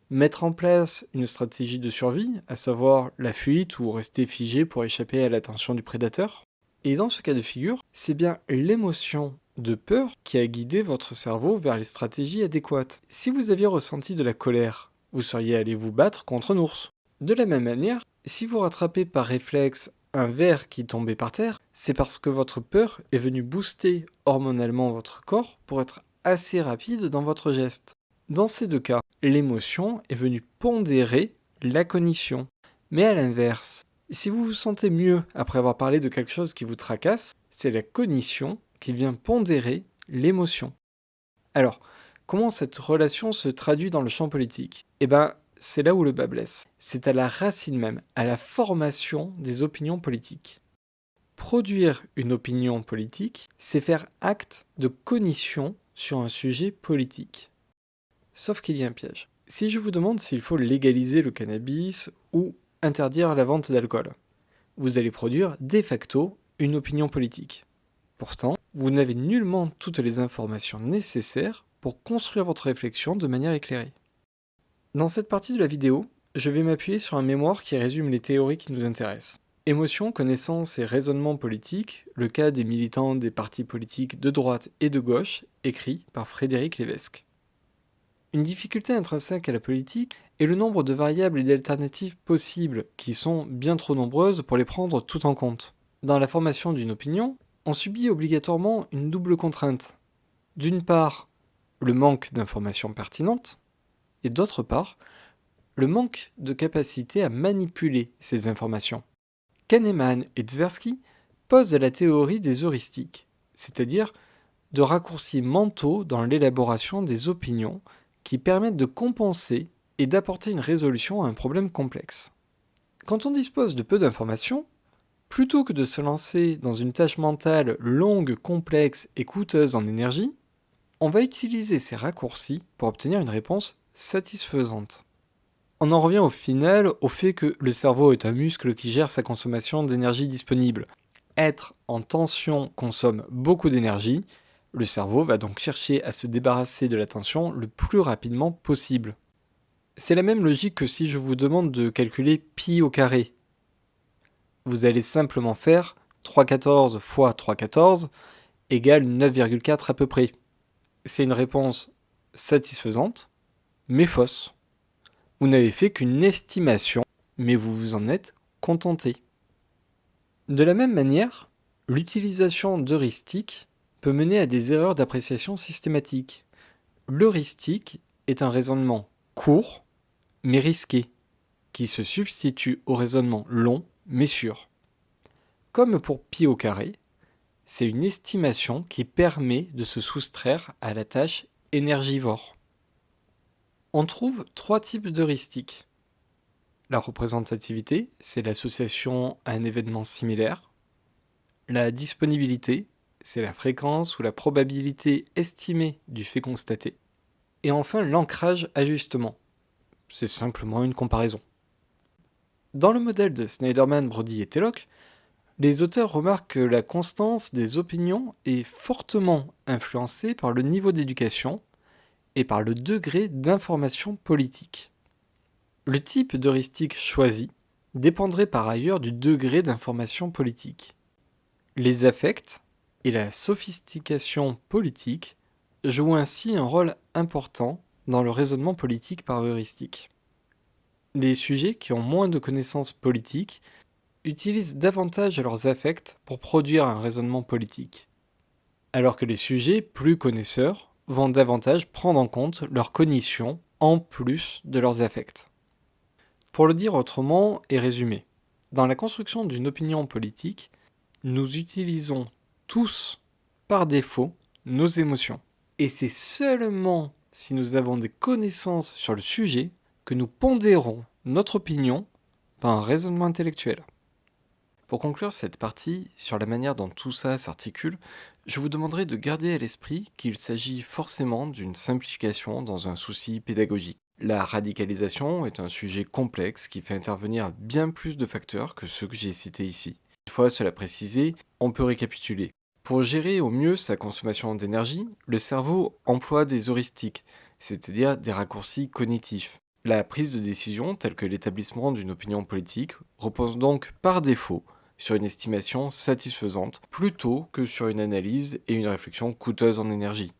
mettre en place une stratégie de survie, à savoir la fuite ou rester figé pour échapper à l'attention du prédateur. Et dans ce cas de figure, c'est bien l'émotion de peur qui a guidé votre cerveau vers les stratégies adéquates. Si vous aviez ressenti de la colère, vous seriez allé vous battre contre un ours. De la même manière, si vous rattrapez par réflexe un verre qui tombait par terre, c'est parce que votre peur est venue booster hormonalement votre corps pour être assez rapide dans votre geste. Dans ces 2 cas, l'émotion est venue pondérer la cognition. Mais à l'inverse, si vous vous sentez mieux après avoir parlé de quelque chose qui vous tracasse, c'est la cognition qui vient pondérer l'émotion. Alors, comment cette relation se traduit dans le champ politique ? Eh bien, c'est là où le bât blesse. C'est à la racine même, à la formation des opinions politiques. Produire une opinion politique, c'est faire acte de cognition sur un sujet politique. Sauf qu'il y a un piège. Si je vous demande s'il faut légaliser le cannabis ou interdire la vente d'alcool, vous allez produire de facto une opinion politique. Pourtant, vous n'avez nullement toutes les informations nécessaires pour construire votre réflexion de manière éclairée. Dans cette partie de la vidéo, je vais m'appuyer sur un mémoire qui résume les théories qui nous intéressent. Émotion, connaissance et raisonnement politique, le cas des militants des partis politiques de droite et de gauche, écrit par Frédéric Lévesque. Une difficulté intrinsèque à la politique est le nombre de variables et d'alternatives possibles, qui sont bien trop nombreuses pour les prendre toutes en compte. Dans la formation d'une opinion, on subit obligatoirement une double contrainte. D'une part, le manque d'informations pertinentes, et d'autre part, le manque de capacité à manipuler ces informations. Kahneman et Tversky posent la théorie des heuristiques, c'est-à-dire de raccourcis mentaux dans l'élaboration des opinions qui permettent de compenser et d'apporter une résolution à un problème complexe. Quand on dispose de peu d'informations, plutôt que de se lancer dans une tâche mentale longue, complexe et coûteuse en énergie, on va utiliser ces raccourcis pour obtenir une réponse satisfaisante. On en revient au final au fait que le cerveau est un muscle qui gère sa consommation d'énergie disponible. Être en tension consomme beaucoup d'énergie, le cerveau va donc chercher à se débarrasser de la tension le plus rapidement possible. C'est la même logique que si je vous demande de calculer pi au carré. Vous allez simplement faire 3,14 fois 3,14 égale 9,4 à peu près. C'est une réponse satisfaisante, mais fausse. Vous n'avez fait qu'une estimation, mais vous vous en êtes contenté. De la même manière, l'utilisation d'heuristiques peut mener à des erreurs d'appréciation systématique. L'heuristique est un raisonnement court, mais risqué, qui se substitue au raisonnement long, mais sûr. Comme pour pi au carré, c'est une estimation qui permet de se soustraire à la tâche énergivore. On trouve 3 types d'heuristiques. La représentativité, c'est l'association à un événement similaire. La disponibilité, c'est la fréquence ou la probabilité estimée du fait constaté. Et enfin, l'ancrage-ajustement, c'est simplement une comparaison. Dans le modèle de Snyderman, Brody et Tellock, les auteurs remarquent que la constance des opinions est fortement influencée par le niveau d'éducation et par le degré d'information politique. Le type d'heuristique choisi dépendrait par ailleurs du degré d'information politique. Les affects et la sophistication politique jouent ainsi un rôle important dans le raisonnement politique par heuristique. Les sujets qui ont moins de connaissances politiques utilisent davantage leurs affects pour produire un raisonnement politique, alors que les sujets plus connaisseurs vont davantage prendre en compte leur cognition en plus de leurs affects. Pour le dire autrement et résumer, dans la construction d'une opinion politique, nous utilisons tous, par défaut, nos émotions. Et c'est seulement si nous avons des connaissances sur le sujet que nous pondérons notre opinion par un raisonnement intellectuel. Pour conclure cette partie sur la manière dont tout ça s'articule, je vous demanderai de garder à l'esprit qu'il s'agit forcément d'une simplification dans un souci pédagogique. La radicalisation est un sujet complexe qui fait intervenir bien plus de facteurs que ceux que j'ai cités ici. Une fois cela précisé, on peut récapituler. Pour gérer au mieux sa consommation d'énergie, le cerveau emploie des heuristiques, c'est-à-dire des raccourcis cognitifs. La prise de décision, telle que l'établissement d'une opinion politique, repose donc par défaut sur une estimation satisfaisante plutôt que sur une analyse et une réflexion coûteuse en énergie.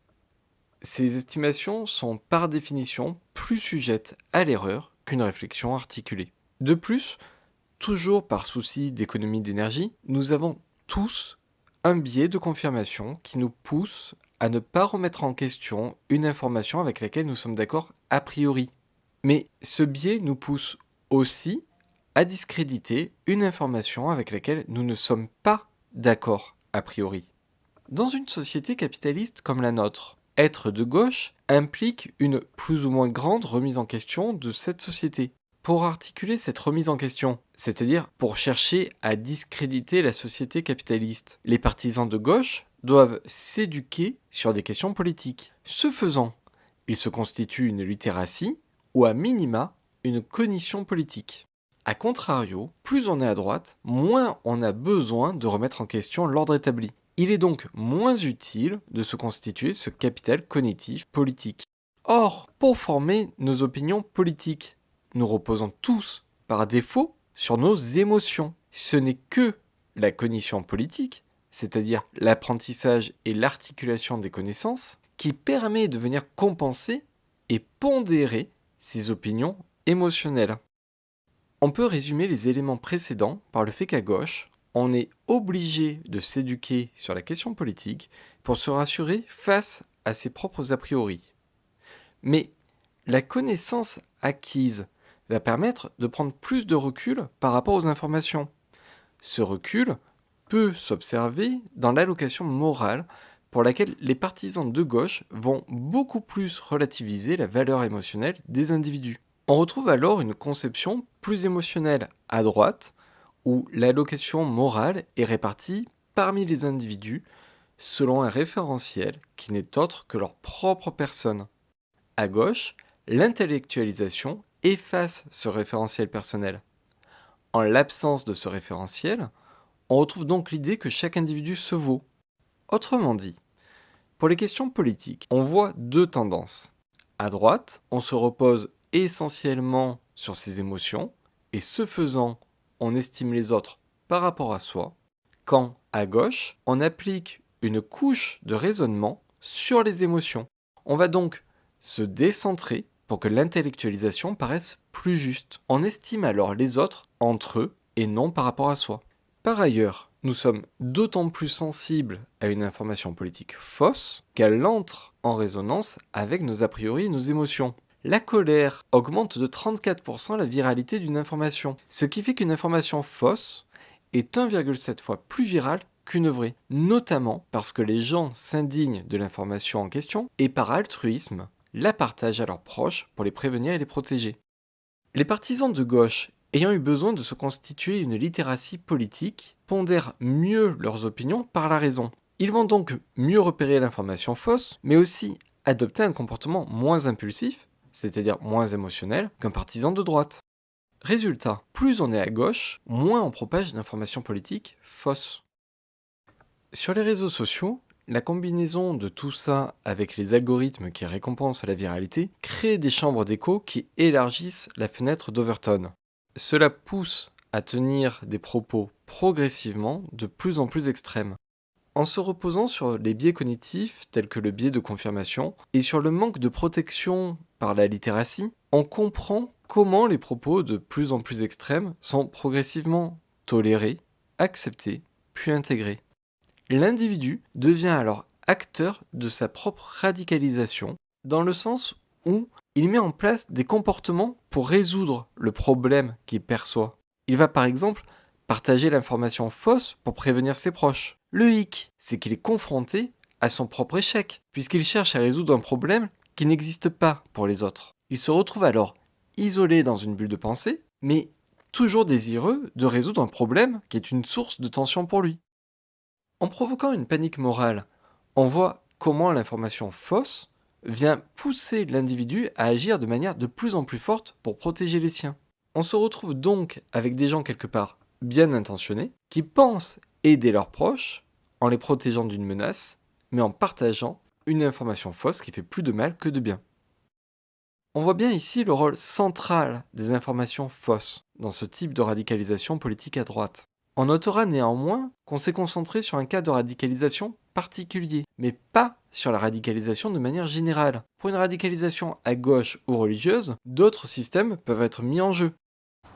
Ces estimations sont par définition plus sujettes à l'erreur qu'une réflexion articulée. De plus, toujours par souci d'économie d'énergie, nous avons tous un biais de confirmation qui nous pousse à ne pas remettre en question une information avec laquelle nous sommes d'accord a priori. Mais ce biais nous pousse aussi à discréditer une information avec laquelle nous ne sommes pas d'accord a priori. Dans une société capitaliste comme la nôtre, être de gauche implique une plus ou moins grande remise en question de cette société. Pour articuler cette remise en question, c'est-à-dire pour chercher à discréditer la société capitaliste, les partisans de gauche doivent s'éduquer sur des questions politiques. Ce faisant, ils se constituent une littératie ou à minima une cognition politique. A contrario, plus on est à droite, moins on a besoin de remettre en question l'ordre établi. Il est donc moins utile de se constituer ce capital cognitif politique. Or, pour former nos opinions politiques, nous reposons tous, par défaut, sur nos émotions. Ce n'est que la cognition politique, c'est-à-dire l'apprentissage et l'articulation des connaissances, qui permet de venir compenser et pondérer ces opinions émotionnelles. On peut résumer les éléments précédents par le fait qu'à gauche, on est obligé de s'éduquer sur la question politique pour se rassurer face à ses propres a priori. Mais la connaissance acquise va permettre de prendre plus de recul par rapport aux informations. Ce recul peut s'observer dans l'allocation morale pour laquelle les partisans de gauche vont beaucoup plus relativiser la valeur émotionnelle des individus. On retrouve alors une conception plus émotionnelle à droite, où l'allocation morale est répartie parmi les individus selon un référentiel qui n'est autre que leur propre personne. À gauche, l'intellectualisation efface ce référentiel personnel. En l'absence de ce référentiel, on retrouve donc l'idée que chaque individu se vaut. Autrement dit, pour les questions politiques, on voit deux tendances. À droite, on se repose essentiellement sur ses émotions, et ce faisant, on estime les autres par rapport à soi, quand à gauche, on applique une couche de raisonnement sur les émotions. On va donc se décentrer pour que l'intellectualisation paraisse plus juste. On estime alors les autres entre eux et non par rapport à soi. Par ailleurs, nous sommes d'autant plus sensibles à une information politique fausse qu'elle entre en résonance avec nos a priori et nos émotions. La colère augmente de 34% la viralité d'une information, ce qui fait qu'une information fausse est 1,7 fois plus virale qu'une vraie, notamment parce que les gens s'indignent de l'information en question et par altruisme la partagent à leurs proches pour les prévenir et les protéger. Les partisans de gauche ayant eu besoin de se constituer une littératie politique pondèrent mieux leurs opinions par la raison. Ils vont donc mieux repérer l'information fausse, mais aussi adopter un comportement moins impulsif, c'est-à-dire moins émotionnel, qu'un partisan de droite. Résultat, plus on est à gauche, moins on propage d'informations politiques fausses. Sur les réseaux sociaux, la combinaison de tout ça avec les algorithmes qui récompensent la viralité crée des chambres d'écho qui élargissent la fenêtre d'Overton. Cela pousse à tenir des propos progressivement de plus en plus extrêmes. En se reposant sur les biais cognitifs tels que le biais de confirmation et sur le manque de protection par la littératie, on comprend comment les propos de plus en plus extrêmes sont progressivement tolérés, acceptés, puis intégrés. L'individu devient alors acteur de sa propre radicalisation, dans le sens où il met en place des comportements pour résoudre le problème qu'il perçoit. Il va par exemple partager l'information fausse pour prévenir ses proches. Le hic, c'est qu'il est confronté à son propre échec, puisqu'il cherche à résoudre un problème qui n'existe pas pour les autres. Il se retrouve alors isolé dans une bulle de pensée, mais toujours désireux de résoudre un problème qui est une source de tension pour lui. En provoquant une panique morale, on voit comment l'information fausse vient pousser l'individu à agir de manière de plus en plus forte pour protéger les siens. On se retrouve donc avec des gens quelque part bien intentionnés qui pensent aider leurs proches en les protégeant d'une menace, mais en partageant une information fausse qui fait plus de mal que de bien. On voit bien ici le rôle central des informations fausses dans ce type de radicalisation politique à droite. On notera néanmoins qu'on s'est concentré sur un cas de radicalisation particulier, mais pas sur la radicalisation de manière générale. Pour une radicalisation à gauche ou religieuse, d'autres systèmes peuvent être mis en jeu.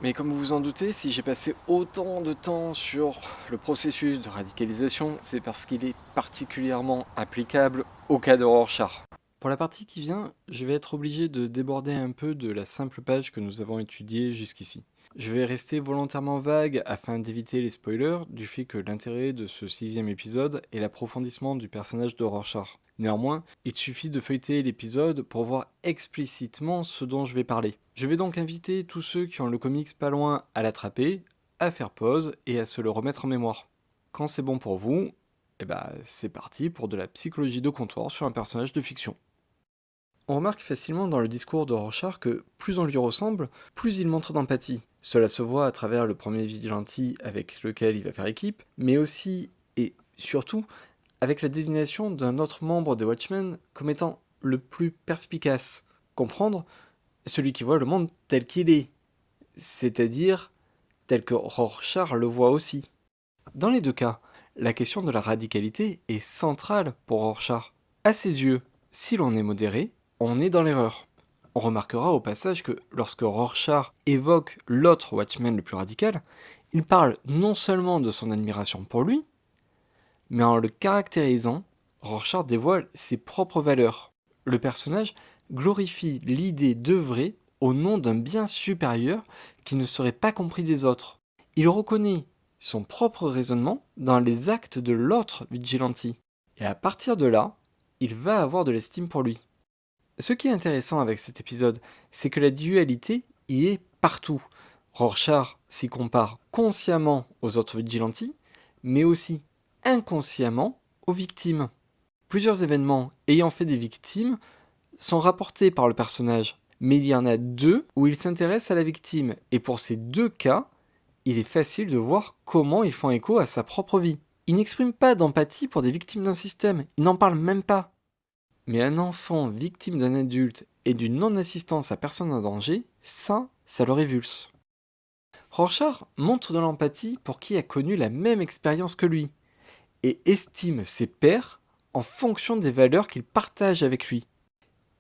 Mais comme vous vous en doutez, si j'ai passé autant de temps sur le processus de radicalisation, c'est parce qu'il est particulièrement applicable au cas de Rorschach. Pour la partie qui vient, je vais être obligé de déborder un peu de la simple page que nous avons étudiée jusqu'ici. Je vais rester volontairement vague afin d'éviter les spoilers du fait que l'intérêt de ce 6e épisode est l'approfondissement du personnage de Rorschach. Néanmoins, il suffit de feuilleter l'épisode pour voir explicitement ce dont je vais parler. Je vais donc inviter tous ceux qui ont le comics pas loin à l'attraper, à faire pause et à se le remettre en mémoire. Quand c'est bon pour vous, c'est parti pour de la psychologie de comptoir sur un personnage de fiction. On remarque facilement dans le discours de Rorschach que plus on lui ressemble, plus il montre d'empathie. Cela se voit à travers le premier vigilante avec lequel il va faire équipe, mais aussi et surtout avec la désignation d'un autre membre des Watchmen comme étant le plus perspicace. Comprendre celui qui voit le monde tel qu'il est, c'est-à-dire tel que Rorschach le voit aussi. Dans les deux cas, la question de la radicalité est centrale pour Rorschach. À ses yeux, si l'on est modéré, on est dans l'erreur. On remarquera au passage que lorsque Rorschach évoque l'autre Watchman le plus radical, il parle non seulement de son admiration pour lui, mais en le caractérisant, Rorschach dévoile ses propres valeurs. Le personnage glorifie l'idée d'œuvrer au nom d'un bien supérieur qui ne serait pas compris des autres. Il reconnaît son propre raisonnement dans les actes de l'autre vigilante. Et à partir de là, il va avoir de l'estime pour lui. Ce qui est intéressant avec cet épisode, c'est que la dualité y est partout. Rorschach s'y compare consciemment aux autres vigilantes, mais aussi inconsciemment aux victimes. Plusieurs événements ayant fait des victimes sont rapportés par le personnage, mais il y en a deux où il s'intéresse à la victime, et pour ces deux cas, il est facile de voir comment ils font écho à sa propre vie. Il n'exprime pas d'empathie pour des victimes d'un système, il n'en parle même pas. Mais un enfant victime d'un adulte et d'une non-assistance à personne en danger, ça le révulse. Rorschach montre de l'empathie pour qui a connu la même expérience que lui, et estime ses pairs en fonction des valeurs qu'il partage avec lui.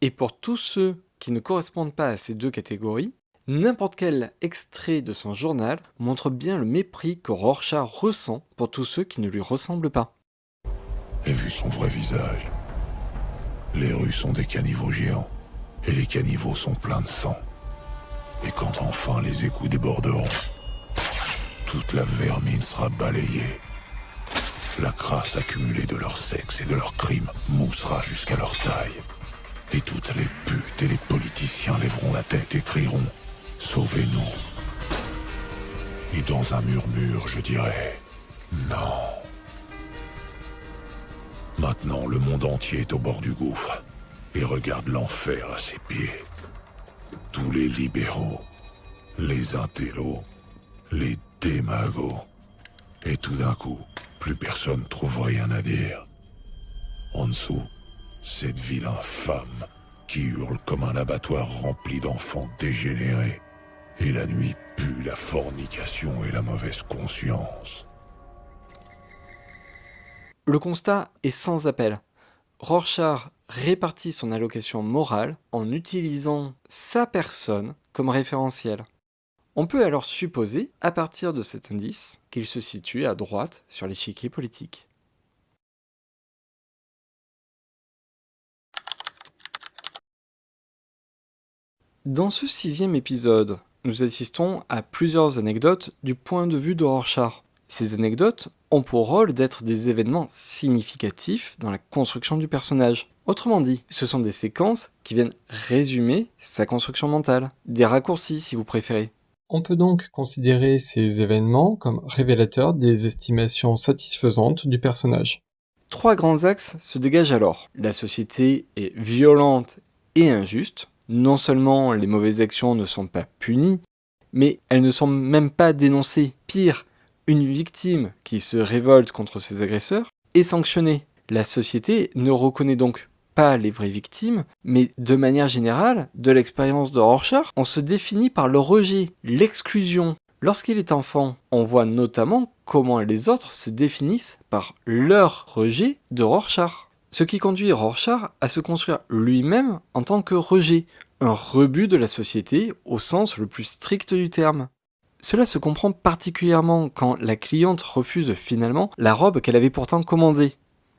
Et pour tous ceux qui ne correspondent pas à ces deux catégories, n'importe quel extrait de son journal montre bien le mépris que Rorschach ressent pour tous ceux qui ne lui ressemblent pas.
J'ai vu son vrai visage. Les rues sont des caniveaux géants, et les caniveaux sont pleins de sang. Et quand enfin les égouts déborderont, toute la vermine sera balayée. La crasse accumulée de leur sexe et de leurs crimes moussera jusqu'à leur taille. Et toutes les putes et les politiciens lèveront la tête et crieront « Sauvez-nous !» Et dans un murmure, je dirai « Non !» Maintenant, le monde entier est au bord du gouffre et regarde l'enfer à ses pieds. Tous les libéraux, les intellos, les démagos. Et tout d'un coup, plus personne trouve rien à dire. En dessous, cette ville infâme qui hurle comme un abattoir rempli d'enfants dégénérés. Et la nuit pue la fornication et la mauvaise conscience.
Le constat est sans appel. Rorschach répartit son allocation morale en utilisant sa personne comme référentiel. On peut alors supposer, à partir de cet indice, qu'il se situe à droite sur l'échiquier politique. Dans ce 6e épisode, nous assistons à plusieurs anecdotes du point de vue de Rorschach. Ces anecdotes ont pour rôle d'être des événements significatifs dans la construction du personnage. Autrement dit, ce sont des séquences qui viennent résumer sa construction mentale, des raccourcis si vous préférez. On peut donc considérer ces événements comme révélateurs des estimations satisfaisantes du personnage. 3 grands axes se dégagent alors. La société est violente et injuste. Non seulement les mauvaises actions ne sont pas punies, mais elles ne sont même pas dénoncées. Pire, une victime qui se révolte contre ses agresseurs est sanctionnée. La société ne reconnaît donc pas les vraies victimes, mais de manière générale, de l'expérience de Rorschach, on se définit par le rejet, l'exclusion. Lorsqu'il est enfant, on voit notamment comment les autres se définissent par leur rejet de Rorschach. Ce qui conduit Rorschach à se construire lui-même en tant que rejet, un rebut de la société au sens le plus strict du terme. Cela se comprend particulièrement quand la cliente refuse finalement la robe qu'elle avait pourtant commandée.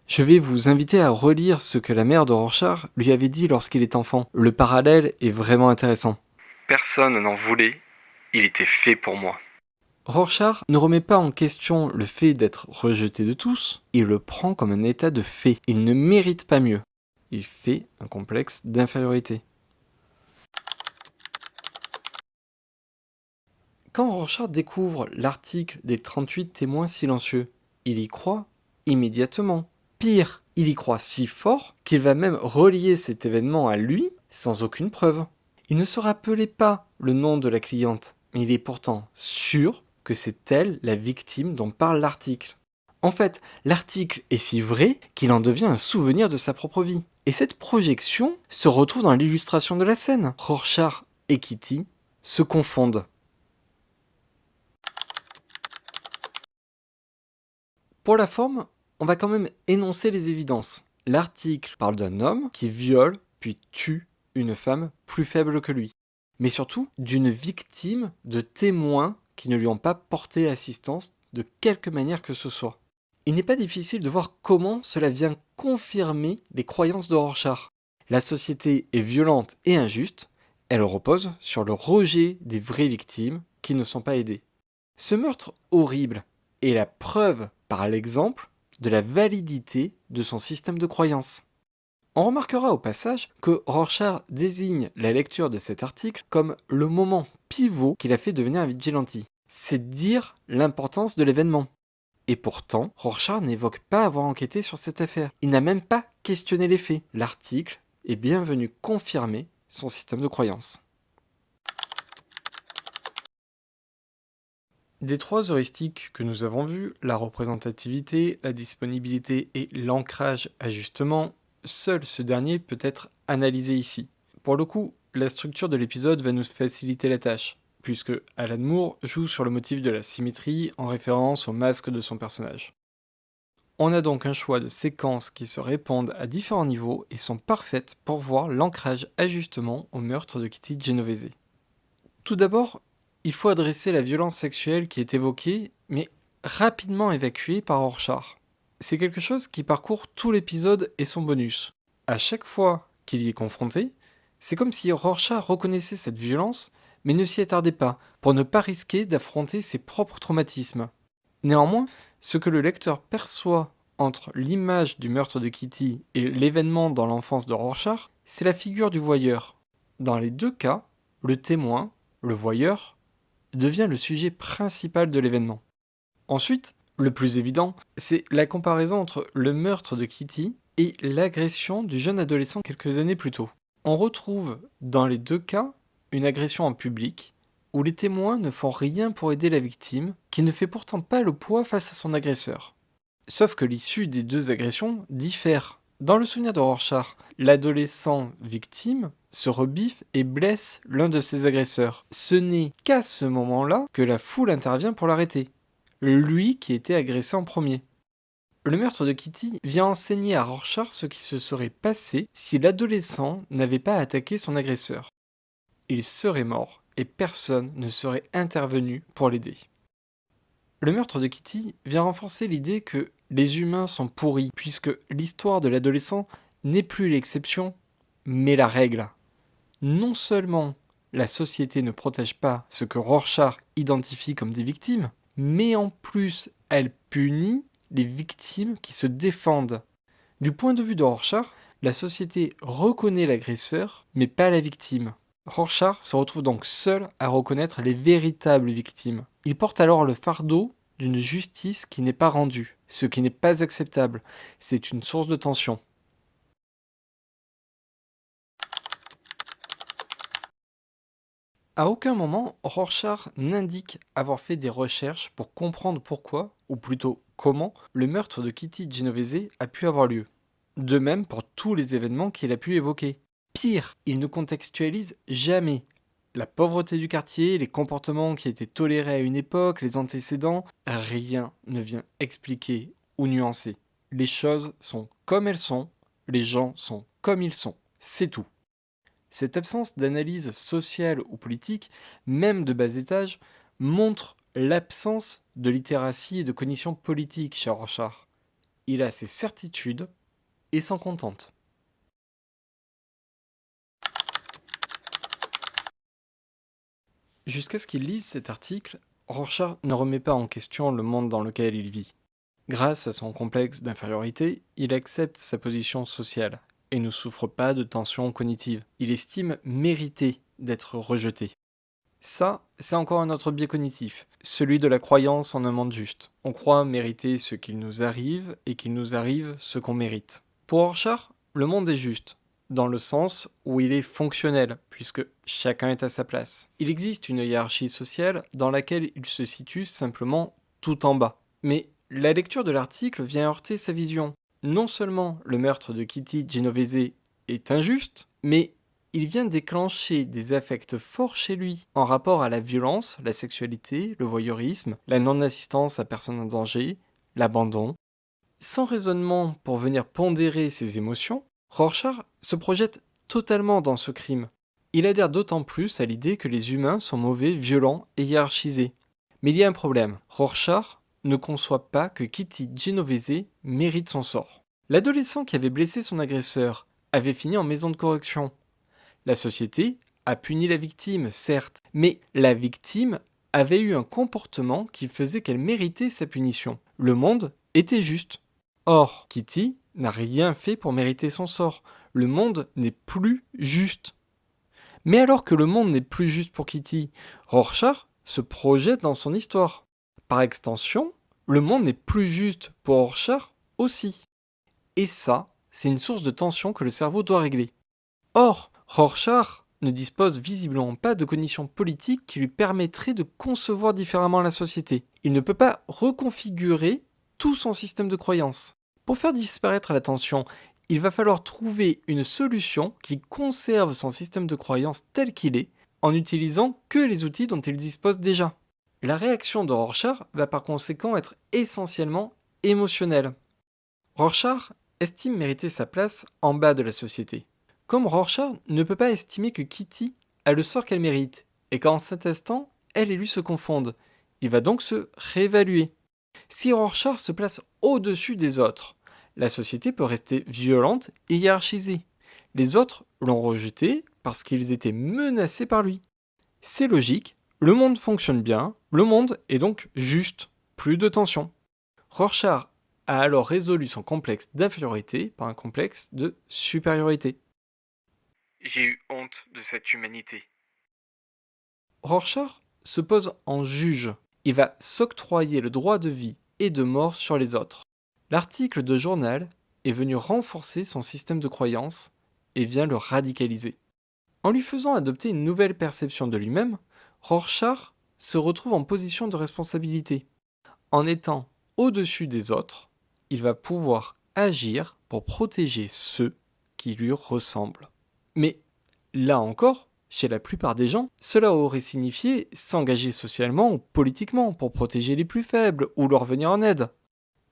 Je vais vous inviter à relire ce que la mère de Rorschach lui avait dit lorsqu'il est enfant. Le parallèle est vraiment intéressant. Personne n'en voulait, il était fait pour moi. Rorschach ne remet pas en question le fait d'être rejeté de tous, il le prend comme un état de fait. Il ne mérite pas mieux. Il fait un complexe d'infériorité. Quand Rorschach découvre l'article des 38 témoins silencieux, il y croit immédiatement. Pire, il y croit si fort qu'il va même relier cet événement à lui sans aucune preuve. Il ne se rappelait pas le nom de la cliente, mais il est pourtant sûr que c'est elle la victime dont parle l'article. En fait, l'article est si vrai qu'il en devient un souvenir de sa propre vie. Et cette projection se retrouve dans l'illustration de la scène. Rorschach et Kitty se confondent. Pour la forme, on va quand même énoncer les évidences. L'article parle d'un homme qui viole puis tue une femme plus faible que lui. Mais surtout d'une victime de témoins qui ne lui ont pas porté assistance de quelque manière que ce soit. Il n'est pas difficile de voir comment cela vient confirmer les croyances de Rorschach. La société est violente et injuste, elle repose sur le rejet des vraies victimes qui ne sont pas aidées. Ce meurtre horrible est la preuve par l'exemple de la validité de son système de croyance. On remarquera au passage que Rorschach désigne la lecture de cet article comme le moment pivot qui l'a fait devenir un vigilante. C'est dire l'importance de l'événement. Et pourtant, Rorschach n'évoque pas avoir enquêté sur cette affaire. Il n'a même pas questionné les faits. L'article est bien venu confirmer son système de croyance. Des trois heuristiques que nous avons vues, la représentativité, la disponibilité et l'ancrage-ajustement, seul ce dernier peut être analysé ici. Pour le coup, la structure de l'épisode va nous faciliter la tâche, puisque Alan Moore joue sur le motif de la symétrie en référence au masque de son personnage. On a donc un choix de séquences qui se répondent à différents niveaux et sont parfaites pour voir l'ancrage-ajustement au meurtre de Kitty Genovese. Tout d'abord, il faut adresser la violence sexuelle qui est évoquée, mais rapidement évacuée par Rorschach. C'est quelque chose qui parcourt tout l'épisode et son bonus. À chaque fois qu'il y est confronté, c'est comme si Rorschach reconnaissait cette violence, mais ne s'y attardait pas, pour ne pas risquer d'affronter ses propres traumatismes. Néanmoins, ce que le lecteur perçoit entre l'image du meurtre de Kitty et l'événement dans l'enfance de Rorschach, c'est la figure du voyeur. Dans les deux cas, le témoin, le voyeur, devient le sujet principal de l'événement. Ensuite, le plus évident, c'est la comparaison entre le meurtre de Kitty et l'agression du jeune adolescent quelques années plus tôt. On retrouve dans les deux cas une agression en public, où les témoins ne font rien pour aider la victime, qui ne fait pourtant pas le poids face à son agresseur. Sauf que l'issue des deux agressions diffère. Dans le souvenir de Rorschach, l'adolescent victime se rebiffe et blesse l'un de ses agresseurs. Ce n'est qu'à ce moment-là que la foule intervient pour l'arrêter. Lui qui était agressé en premier. Le meurtre de Kitty vient enseigner à Rorschach ce qui se serait passé si l'adolescent n'avait pas attaqué son agresseur. Il serait mort et personne ne serait intervenu pour l'aider. Le meurtre de Kitty vient renforcer l'idée que les humains sont pourris, puisque l'histoire de l'adolescent n'est plus l'exception, mais la règle. Non seulement la société ne protège pas ce que Rorschach identifie comme des victimes, mais en plus elle punit les victimes qui se défendent. Du point de vue de Rorschach, la société reconnaît l'agresseur, mais pas la victime. Rorschach se retrouve donc seul à reconnaître les véritables victimes. Il porte alors le fardeau d'une justice qui n'est pas rendue, ce qui n'est pas acceptable. C'est une source de tension. À aucun moment, Rorschach n'indique avoir fait des recherches pour comprendre pourquoi, ou plutôt comment, le meurtre de Kitty Genovese a pu avoir lieu. De même pour tous les événements qu'il a pu évoquer. Pire, il ne contextualise jamais la pauvreté du quartier, les comportements qui étaient tolérés à une époque, les antécédents. Rien ne vient expliquer ou nuancer. Les choses sont comme elles sont, les gens sont comme ils sont. C'est tout. Cette absence d'analyse sociale ou politique, même de bas étage, montre l'absence de littératie et de cognition politique chez Rorschach. Il a ses certitudes et s'en contente. Jusqu'à ce qu'il lise cet article, Rorschach ne remet pas en question le monde dans lequel il vit. Grâce à son complexe d'infériorité, il accepte sa position sociale et ne souffre pas de tensions cognitives. Il estime mériter d'être rejeté. Ça, c'est encore un autre biais cognitif, celui de la croyance en un monde juste. On croit mériter ce qu'il nous arrive et qu'il nous arrive ce qu'on mérite. Pour Rorschach, le monde est juste, dans le sens où il est fonctionnel, puisque chacun est à sa place. Il existe une hiérarchie sociale dans laquelle il se situe simplement tout en bas. Mais la lecture de l'article vient heurter sa vision. Non seulement le meurtre de Kitty Genovese est injuste, mais il vient déclencher des affects forts chez lui en rapport à la violence, la sexualité, le voyeurisme, la non-assistance à personne en danger, l'abandon. Sans raisonnement pour venir pondérer ses émotions, Rorschach se projette totalement dans ce crime. Il adhère d'autant plus à l'idée que les humains sont mauvais, violents et hiérarchisés. Mais il y a un problème. Rorschach ne conçoit pas que Kitty Genovese mérite son sort. L'adolescent qui avait blessé son agresseur avait fini en maison de correction. La société a puni la victime, certes, mais la victime avait eu un comportement qui faisait qu'elle méritait sa punition. Le monde était juste. Or, Kitty n'a rien fait pour mériter son sort. Le monde n'est plus juste. Mais alors que le monde n'est plus juste pour Kitty, Rorschach se projette dans son histoire. Par extension, le monde n'est plus juste pour Rorschach aussi. Et ça, c'est une source de tension que le cerveau doit régler. Or, Rorschach ne dispose visiblement pas de cognition politique qui lui permettrait de concevoir différemment la société. Il ne peut pas reconfigurer tout son système de croyances. Pour faire disparaître la tension, il va falloir trouver une solution qui conserve son système de croyances tel qu'il est, en n'utilisant que les outils dont il dispose déjà. La réaction de Rorschach va par conséquent être essentiellement émotionnelle. Rorschach estime mériter sa place en bas de la société. Comme Rorschach ne peut pas estimer que Kitty a le sort qu'elle mérite, et qu'en cet instant, elle et lui se confondent. Il va donc se réévaluer. Si Rorschach se place au-dessus des autres, la société peut rester violente et hiérarchisée. Les autres l'ont rejeté parce qu'ils étaient menacés par lui. C'est logique, le monde fonctionne bien, le monde est donc juste, plus de tension. Rorschach a alors résolu son complexe d'infériorité par un complexe de supériorité.
J'ai eu honte de cette humanité.
Rorschach se pose en juge. Il va s'octroyer le droit de vie et de mort sur les autres. L'article de journal est venu renforcer son système de croyance et vient le radicaliser. En lui faisant adopter une nouvelle perception de lui-même, Rorschach se retrouve en position de responsabilité. En étant au-dessus des autres, il va pouvoir agir pour protéger ceux qui lui ressemblent. Mais là encore, chez la plupart des gens, cela aurait signifié s'engager socialement ou politiquement pour protéger les plus faibles ou leur venir en aide.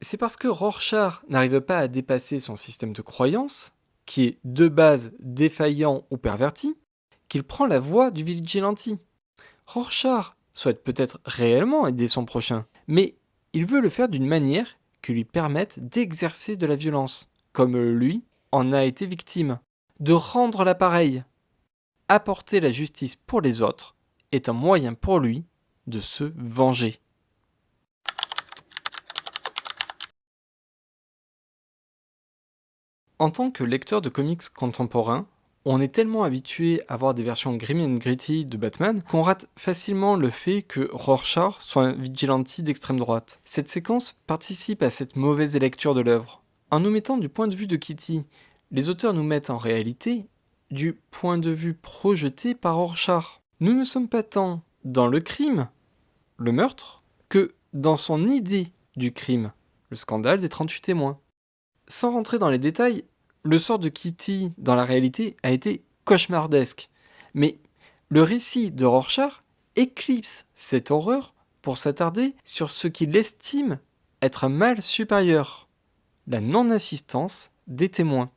C'est parce que Rorschach n'arrive pas à dépasser son système de croyance, qui est de base défaillant ou perverti, qu'il prend la voie du vigilante. Rorschach souhaite peut-être réellement aider son prochain, mais il veut le faire d'une manière qui lui permette d'exercer de la violence, comme lui en a été victime, de rendre l'appareil. Apporter la justice pour les autres est un moyen pour lui de se venger. En tant que lecteur de comics contemporains, on est tellement habitué à voir des versions grim and gritty de Batman qu'on rate facilement le fait que Rorschach soit un vigilante d'extrême droite. Cette séquence participe à cette mauvaise lecture de l'œuvre. En nous mettant du point de vue de Kitty, les auteurs nous mettent en réalité du point de vue projeté par Rorschach. Nous ne sommes pas tant dans le crime, le meurtre, que dans son idée du crime, le scandale des 38 témoins. Sans rentrer dans les détails, le sort de Kitty dans la réalité a été cauchemardesque. Mais le récit de Rorschach éclipse cette horreur pour s'attarder sur ce qu'il estime être un mal supérieur, la non-assistance des témoins.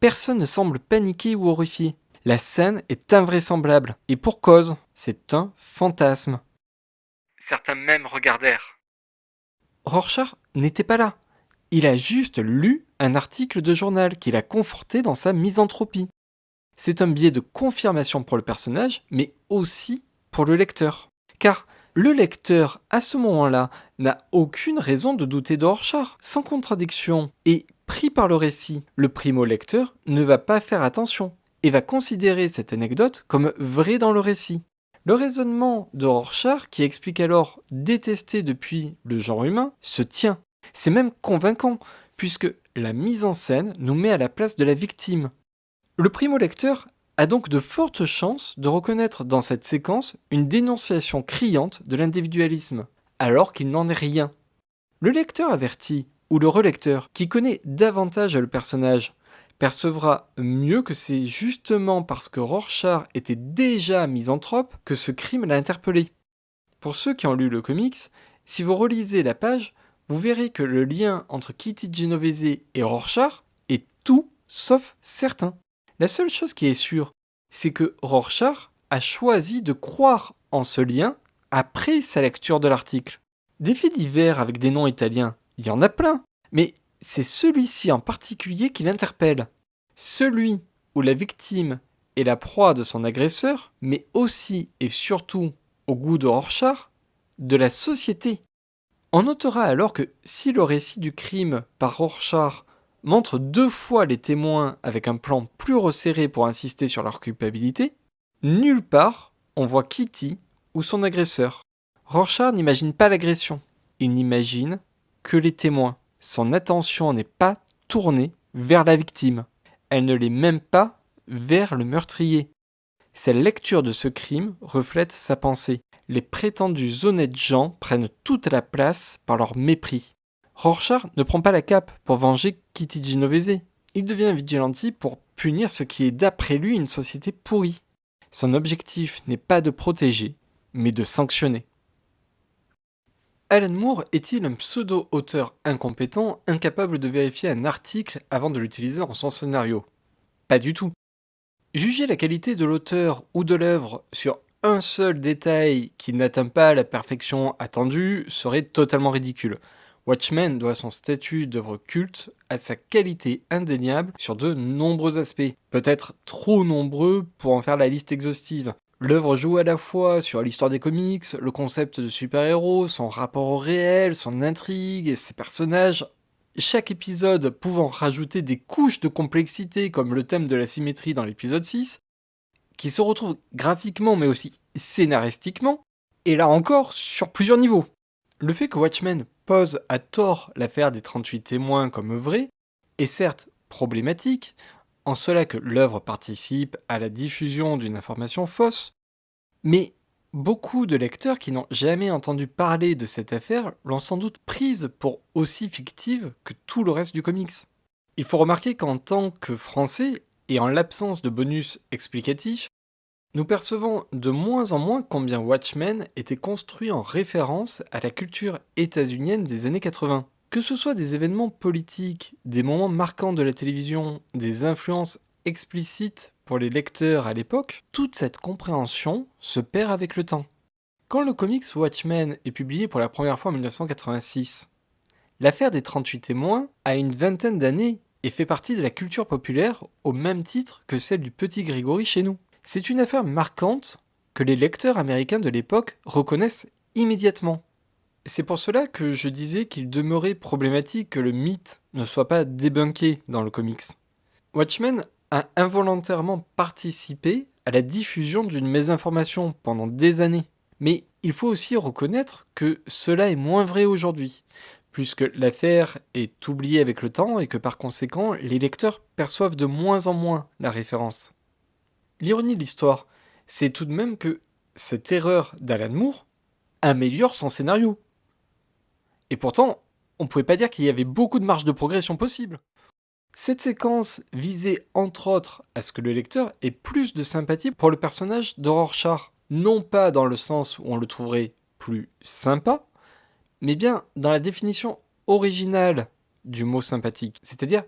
Personne ne semble paniqué ou horrifié. La scène est invraisemblable, et pour cause, c'est un fantasme.
certains même regardèrent.
Rorschach n'était pas là. Il a juste lu un article de journal qu'il a conforté dans sa misanthropie. C'est un biais de confirmation pour le personnage, mais aussi pour le lecteur. Car le lecteur, à ce moment-là, n'a aucune raison de douter de Rorschach. Sans contradiction et pris par le récit, le primo-lecteur ne va pas faire attention et va considérer cette anecdote comme vraie dans le récit. Le raisonnement de Rorschach, qui explique alors détester depuis le genre humain, se tient. C'est même convaincant, puisque la mise en scène nous met à la place de la victime. Le primo-lecteur a donc de fortes chances de reconnaître dans cette séquence une dénonciation criante de l'individualisme, alors qu'il n'en est rien. Le lecteur averti, ou le relecteur, qui connaît davantage le personnage, percevra mieux que c'est justement parce que Rorschach était déjà misanthrope que ce crime l'a interpellé. Pour ceux qui ont lu le comics, si vous relisez la page, vous verrez que le lien entre Kitty Genovese et Rorschach est tout sauf certain. La seule chose qui est sûre, c'est que Rorschach a choisi de croire en ce lien après sa lecture de l'article. Des faits divers avec des noms italiens, il y en a plein, mais c'est celui-ci en particulier qui l'interpelle. Celui où la victime est la proie de son agresseur, mais aussi et surtout, au goût de Rorschach, de la société. On notera alors que si le récit du crime par Rorschach montre 2 fois les témoins avec un plan plus resserré pour insister sur leur culpabilité, nulle part on voit Kitty ou son agresseur. Rorschach n'imagine pas l'agression, il n'imagine que les témoins. Son attention n'est pas tournée vers la victime, elle ne l'est même pas vers le meurtrier. Sa lecture de ce crime reflète sa pensée. Les prétendus honnêtes gens prennent toute la place par leur mépris. Rorschach ne prend pas la cape pour venger Kitty Genovese. Il devient vigilante pour punir ce qui est d'après lui une société pourrie. Son objectif n'est pas de protéger, mais de sanctionner. Alan Moore est-il un pseudo-auteur incompétent, incapable de vérifier un article avant de l'utiliser dans son scénario ? Pas du tout. Juger la qualité de l'auteur ou de l'œuvre sur un seul détail qui n'atteint pas la perfection attendue serait totalement ridicule. Watchmen doit son statut d'œuvre culte à sa qualité indéniable sur de nombreux aspects, peut-être trop nombreux pour en faire la liste exhaustive. L'œuvre joue à la fois sur l'histoire des comics, le concept de super-héros, son rapport au réel, son intrigue et ses personnages. Chaque épisode pouvant rajouter des couches de complexité comme le thème de la symétrie dans l'épisode 6, qui se retrouve graphiquement mais aussi scénaristiquement, et là encore sur plusieurs niveaux. Le fait que Watchmen pose à tort l'affaire des 38 témoins comme vraie est certes problématique, en cela que l'œuvre participe à la diffusion d'une information fausse, mais beaucoup de lecteurs qui n'ont jamais entendu parler de cette affaire l'ont sans doute prise pour aussi fictive que tout le reste du comics. Il faut remarquer qu'en tant que Français, et en l'absence de bonus explicatifs, nous percevons de moins en moins combien Watchmen était construit en référence à la culture états-unienne des années 80. Que ce soit des événements politiques, des moments marquants de la télévision, des influences explicites pour les lecteurs à l'époque, toute cette compréhension se perd avec le temps. Quand le comics Watchmen est publié pour la première fois en 1986, l'affaire des 38 témoins a une vingtaine d'années et fait partie de la culture populaire au même titre que celle du petit Grégory chez nous. C'est une affaire marquante que les lecteurs américains de l'époque reconnaissent immédiatement. C'est pour cela que je disais qu'il demeurait problématique que le mythe ne soit pas débunké dans le comics. Watchmen a involontairement participé à la diffusion d'une mésinformation pendant des années. Mais il faut aussi reconnaître que cela est moins vrai aujourd'hui, puisque l'affaire est oubliée avec le temps et que par conséquent, les lecteurs perçoivent de moins en moins la référence. L'ironie de l'histoire, c'est tout de même que cette erreur d'Alan Moore améliore son scénario. Et pourtant, on ne pouvait pas dire qu'il y avait beaucoup de marge de progression possible. Cette séquence visait entre autres à ce que le lecteur ait plus de sympathie pour le personnage de Rorschach, non pas dans le sens où on le trouverait plus sympa, mais bien dans la définition originale du mot sympathique, c'est-à-dire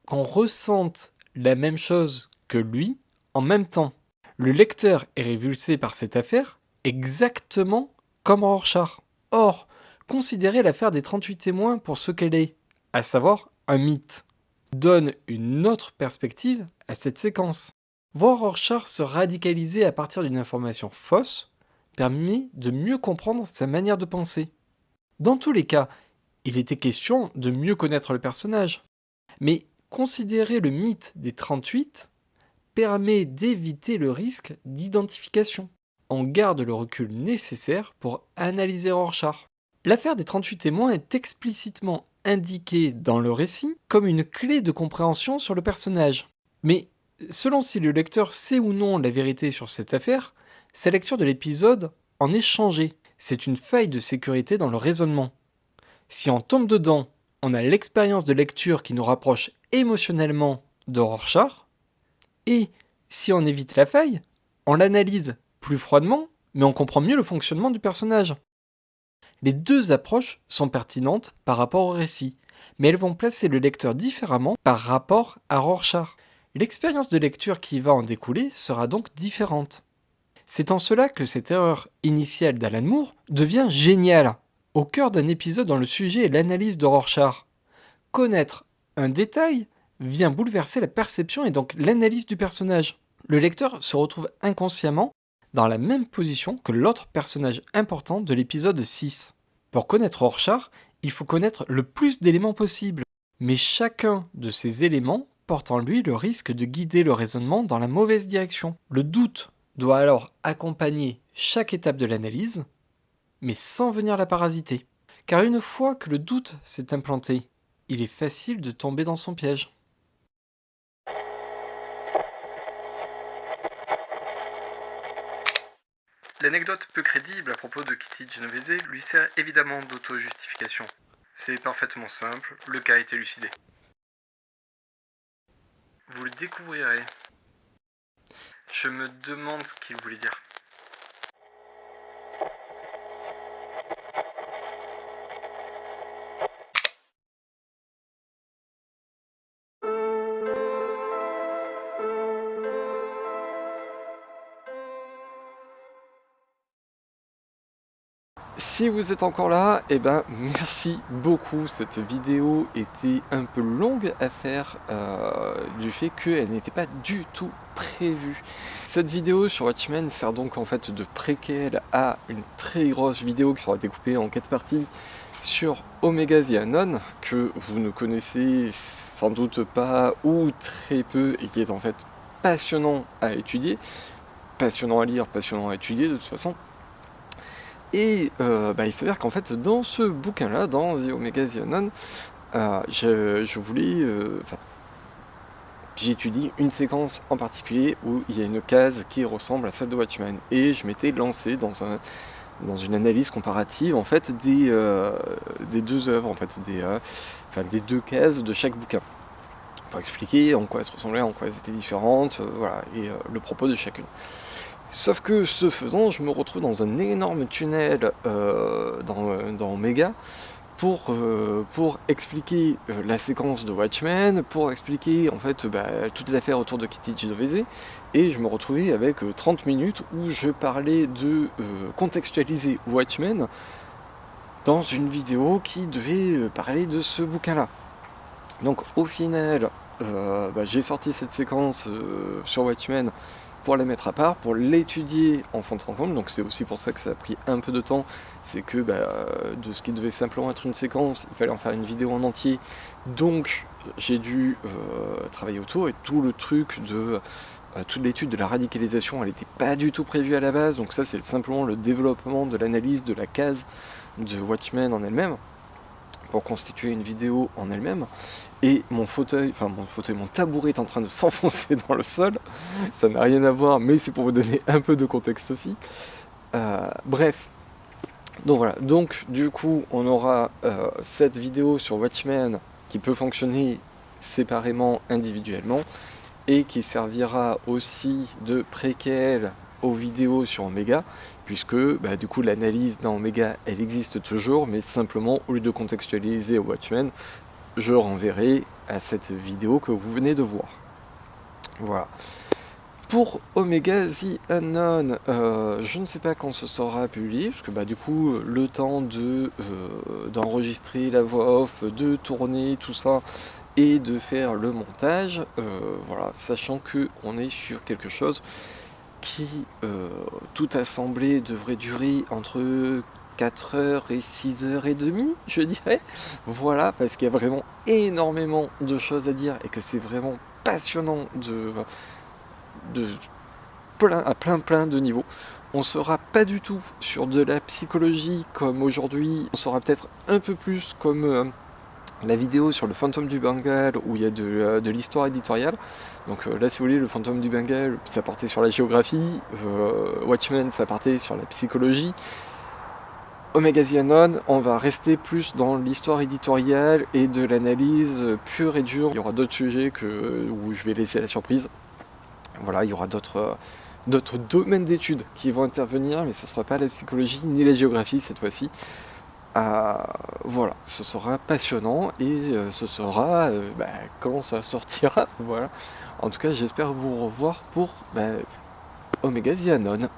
qu'on ressente la même chose que lui en même temps. Le lecteur est révulsé par cette affaire exactement comme Rorschach. Or, considérer l'affaire des 38 témoins pour ce qu'elle est, à savoir un mythe, donne une autre perspective à cette séquence. Voir Rorschach se radicaliser à partir d'une information fausse permet de mieux comprendre sa manière de penser. Dans tous les cas, il était question de mieux connaître le personnage. Mais considérer le mythe des 38 permet d'éviter le risque d'identification. On garde le recul nécessaire pour analyser Rorschach. L'affaire des 38 témoins est explicitement indiquée dans le récit comme une clé de compréhension sur le personnage. Mais selon si le lecteur sait ou non la vérité sur cette affaire, sa lecture de l'épisode en est changée. C'est une faille de sécurité dans le raisonnement. Si on tombe dedans, on a l'expérience de lecture qui nous rapproche émotionnellement de Rorschach, et si on évite la faille, on l'analyse plus froidement, mais on comprend mieux le fonctionnement du personnage. Les deux approches sont pertinentes par rapport au récit, mais elles vont placer le lecteur différemment par rapport à Rorschach. L'expérience de lecture qui va en découler sera donc différente. C'est en cela que cette erreur initiale d'Alan Moore devient géniale. Au cœur d'un épisode dont le sujet est l'analyse de Rorschach, connaître un détail vient bouleverser la perception et donc l'analyse du personnage. Le lecteur se retrouve inconsciemment dans la même position que l'autre personnage important de l'épisode 6. Pour connaître Rorschach, il faut connaître le plus d'éléments possible, mais chacun de ces éléments porte en lui le risque de guider le raisonnement dans la mauvaise direction. Le doute doit alors accompagner chaque étape de l'analyse, mais sans venir la parasiter. Car une fois que le doute s'est implanté, il est facile de tomber dans son piège.
L'anecdote peu crédible à propos de Kitty Genovese lui sert évidemment d'auto-justification. C'est parfaitement simple, le cas est élucidé. Vous le découvrirez. Je me demande ce qu'il voulait dire.
Si vous êtes encore là, merci beaucoup. Cette vidéo était un peu longue à faire du fait qu'elle n'était pas du tout prévue. Cette vidéo sur Watchmen sert donc en fait de préquel à une très grosse vidéo qui sera découpée en 4 parties sur Omega the Unknown, que vous ne connaissez sans doute pas ou très peu et qui est en fait passionnant à étudier, passionnant à lire, passionnant à étudier de toute façon. Et il s'avère qu'en fait dans ce bouquin-là, dans The Omega the Unknown, je voulais... j'étudie une séquence en particulier où il y a une case qui ressemble à celle de Watchmen. Et je m'étais lancé dans une analyse comparative en fait des deux œuvres, en fait, des deux cases de chaque bouquin. Pour expliquer en quoi elles se ressemblaient, en quoi elles étaient différentes, et le propos de chacune. Sauf que ce faisant, je me retrouve dans un énorme tunnel dans Omega pour expliquer la séquence de Watchmen, pour expliquer en fait toute l'affaire autour de Kitty Genovese, et je me retrouvais avec 30 minutes où je parlais de contextualiser Watchmen dans une vidéo qui devait parler de ce bouquin-là. Donc au final, j'ai sorti cette séquence sur Watchmen pour la mettre à part, pour l'étudier en fond en comble. Donc c'est aussi pour ça que ça a pris un peu de temps. C'est que de ce qui devait simplement être une séquence, il fallait en faire une vidéo en entier. Donc j'ai dû travailler autour, et tout le truc de toute l'étude de la radicalisation, elle n'était pas du tout prévue à la base. Donc ça, c'est simplement le développement de l'analyse de la case de Watchmen en elle-même, pour constituer une vidéo en elle-même. Et mon tabouret est en train de s'enfoncer dans le sol. Ça n'a rien à voir, mais c'est pour vous donner un peu de contexte aussi. Bref. Donc voilà. Donc du coup, on aura cette vidéo sur Watchmen qui peut fonctionner séparément, individuellement, et qui servira aussi de préquel aux vidéos sur Omega, puisque du coup l'analyse dans Omega elle existe toujours, mais simplement au lieu de contextualiser Watchmen, je renverrai à cette vidéo que vous venez de voir. Voilà. Pour Omega The Unknown, je ne sais pas quand ce sera publié, parce que bah, du coup, le temps d'enregistrer la voix off, de tourner tout ça, et de faire le montage, voilà, sachant que on est sur quelque chose qui, tout assemblé, devrait durer entre 4 heures et 6 heures et demie, je dirais. Voilà, parce qu'il y a vraiment énormément de choses à dire et que c'est vraiment passionnant à plein de niveaux. On sera pas du tout sur de la psychologie comme aujourd'hui, on sera peut-être un peu plus comme la vidéo sur le fantôme du Bengale où il y a de l'histoire éditoriale. Donc là, si vous voulez, le fantôme du Bengale, ça partait sur la géographie, Watchmen, ça partait sur la psychologie. Omega The Unknown, on va rester plus dans l'histoire éditoriale et de l'analyse pure et dure. Il y aura d'autres sujets où je vais laisser la surprise. Voilà, il y aura d'autres domaines d'études qui vont intervenir, mais ce ne sera pas la psychologie ni la géographie cette fois-ci. Voilà, ce sera passionnant et ce sera quand ça sortira. Voilà. En tout cas, j'espère vous revoir pour Omega The Unknown.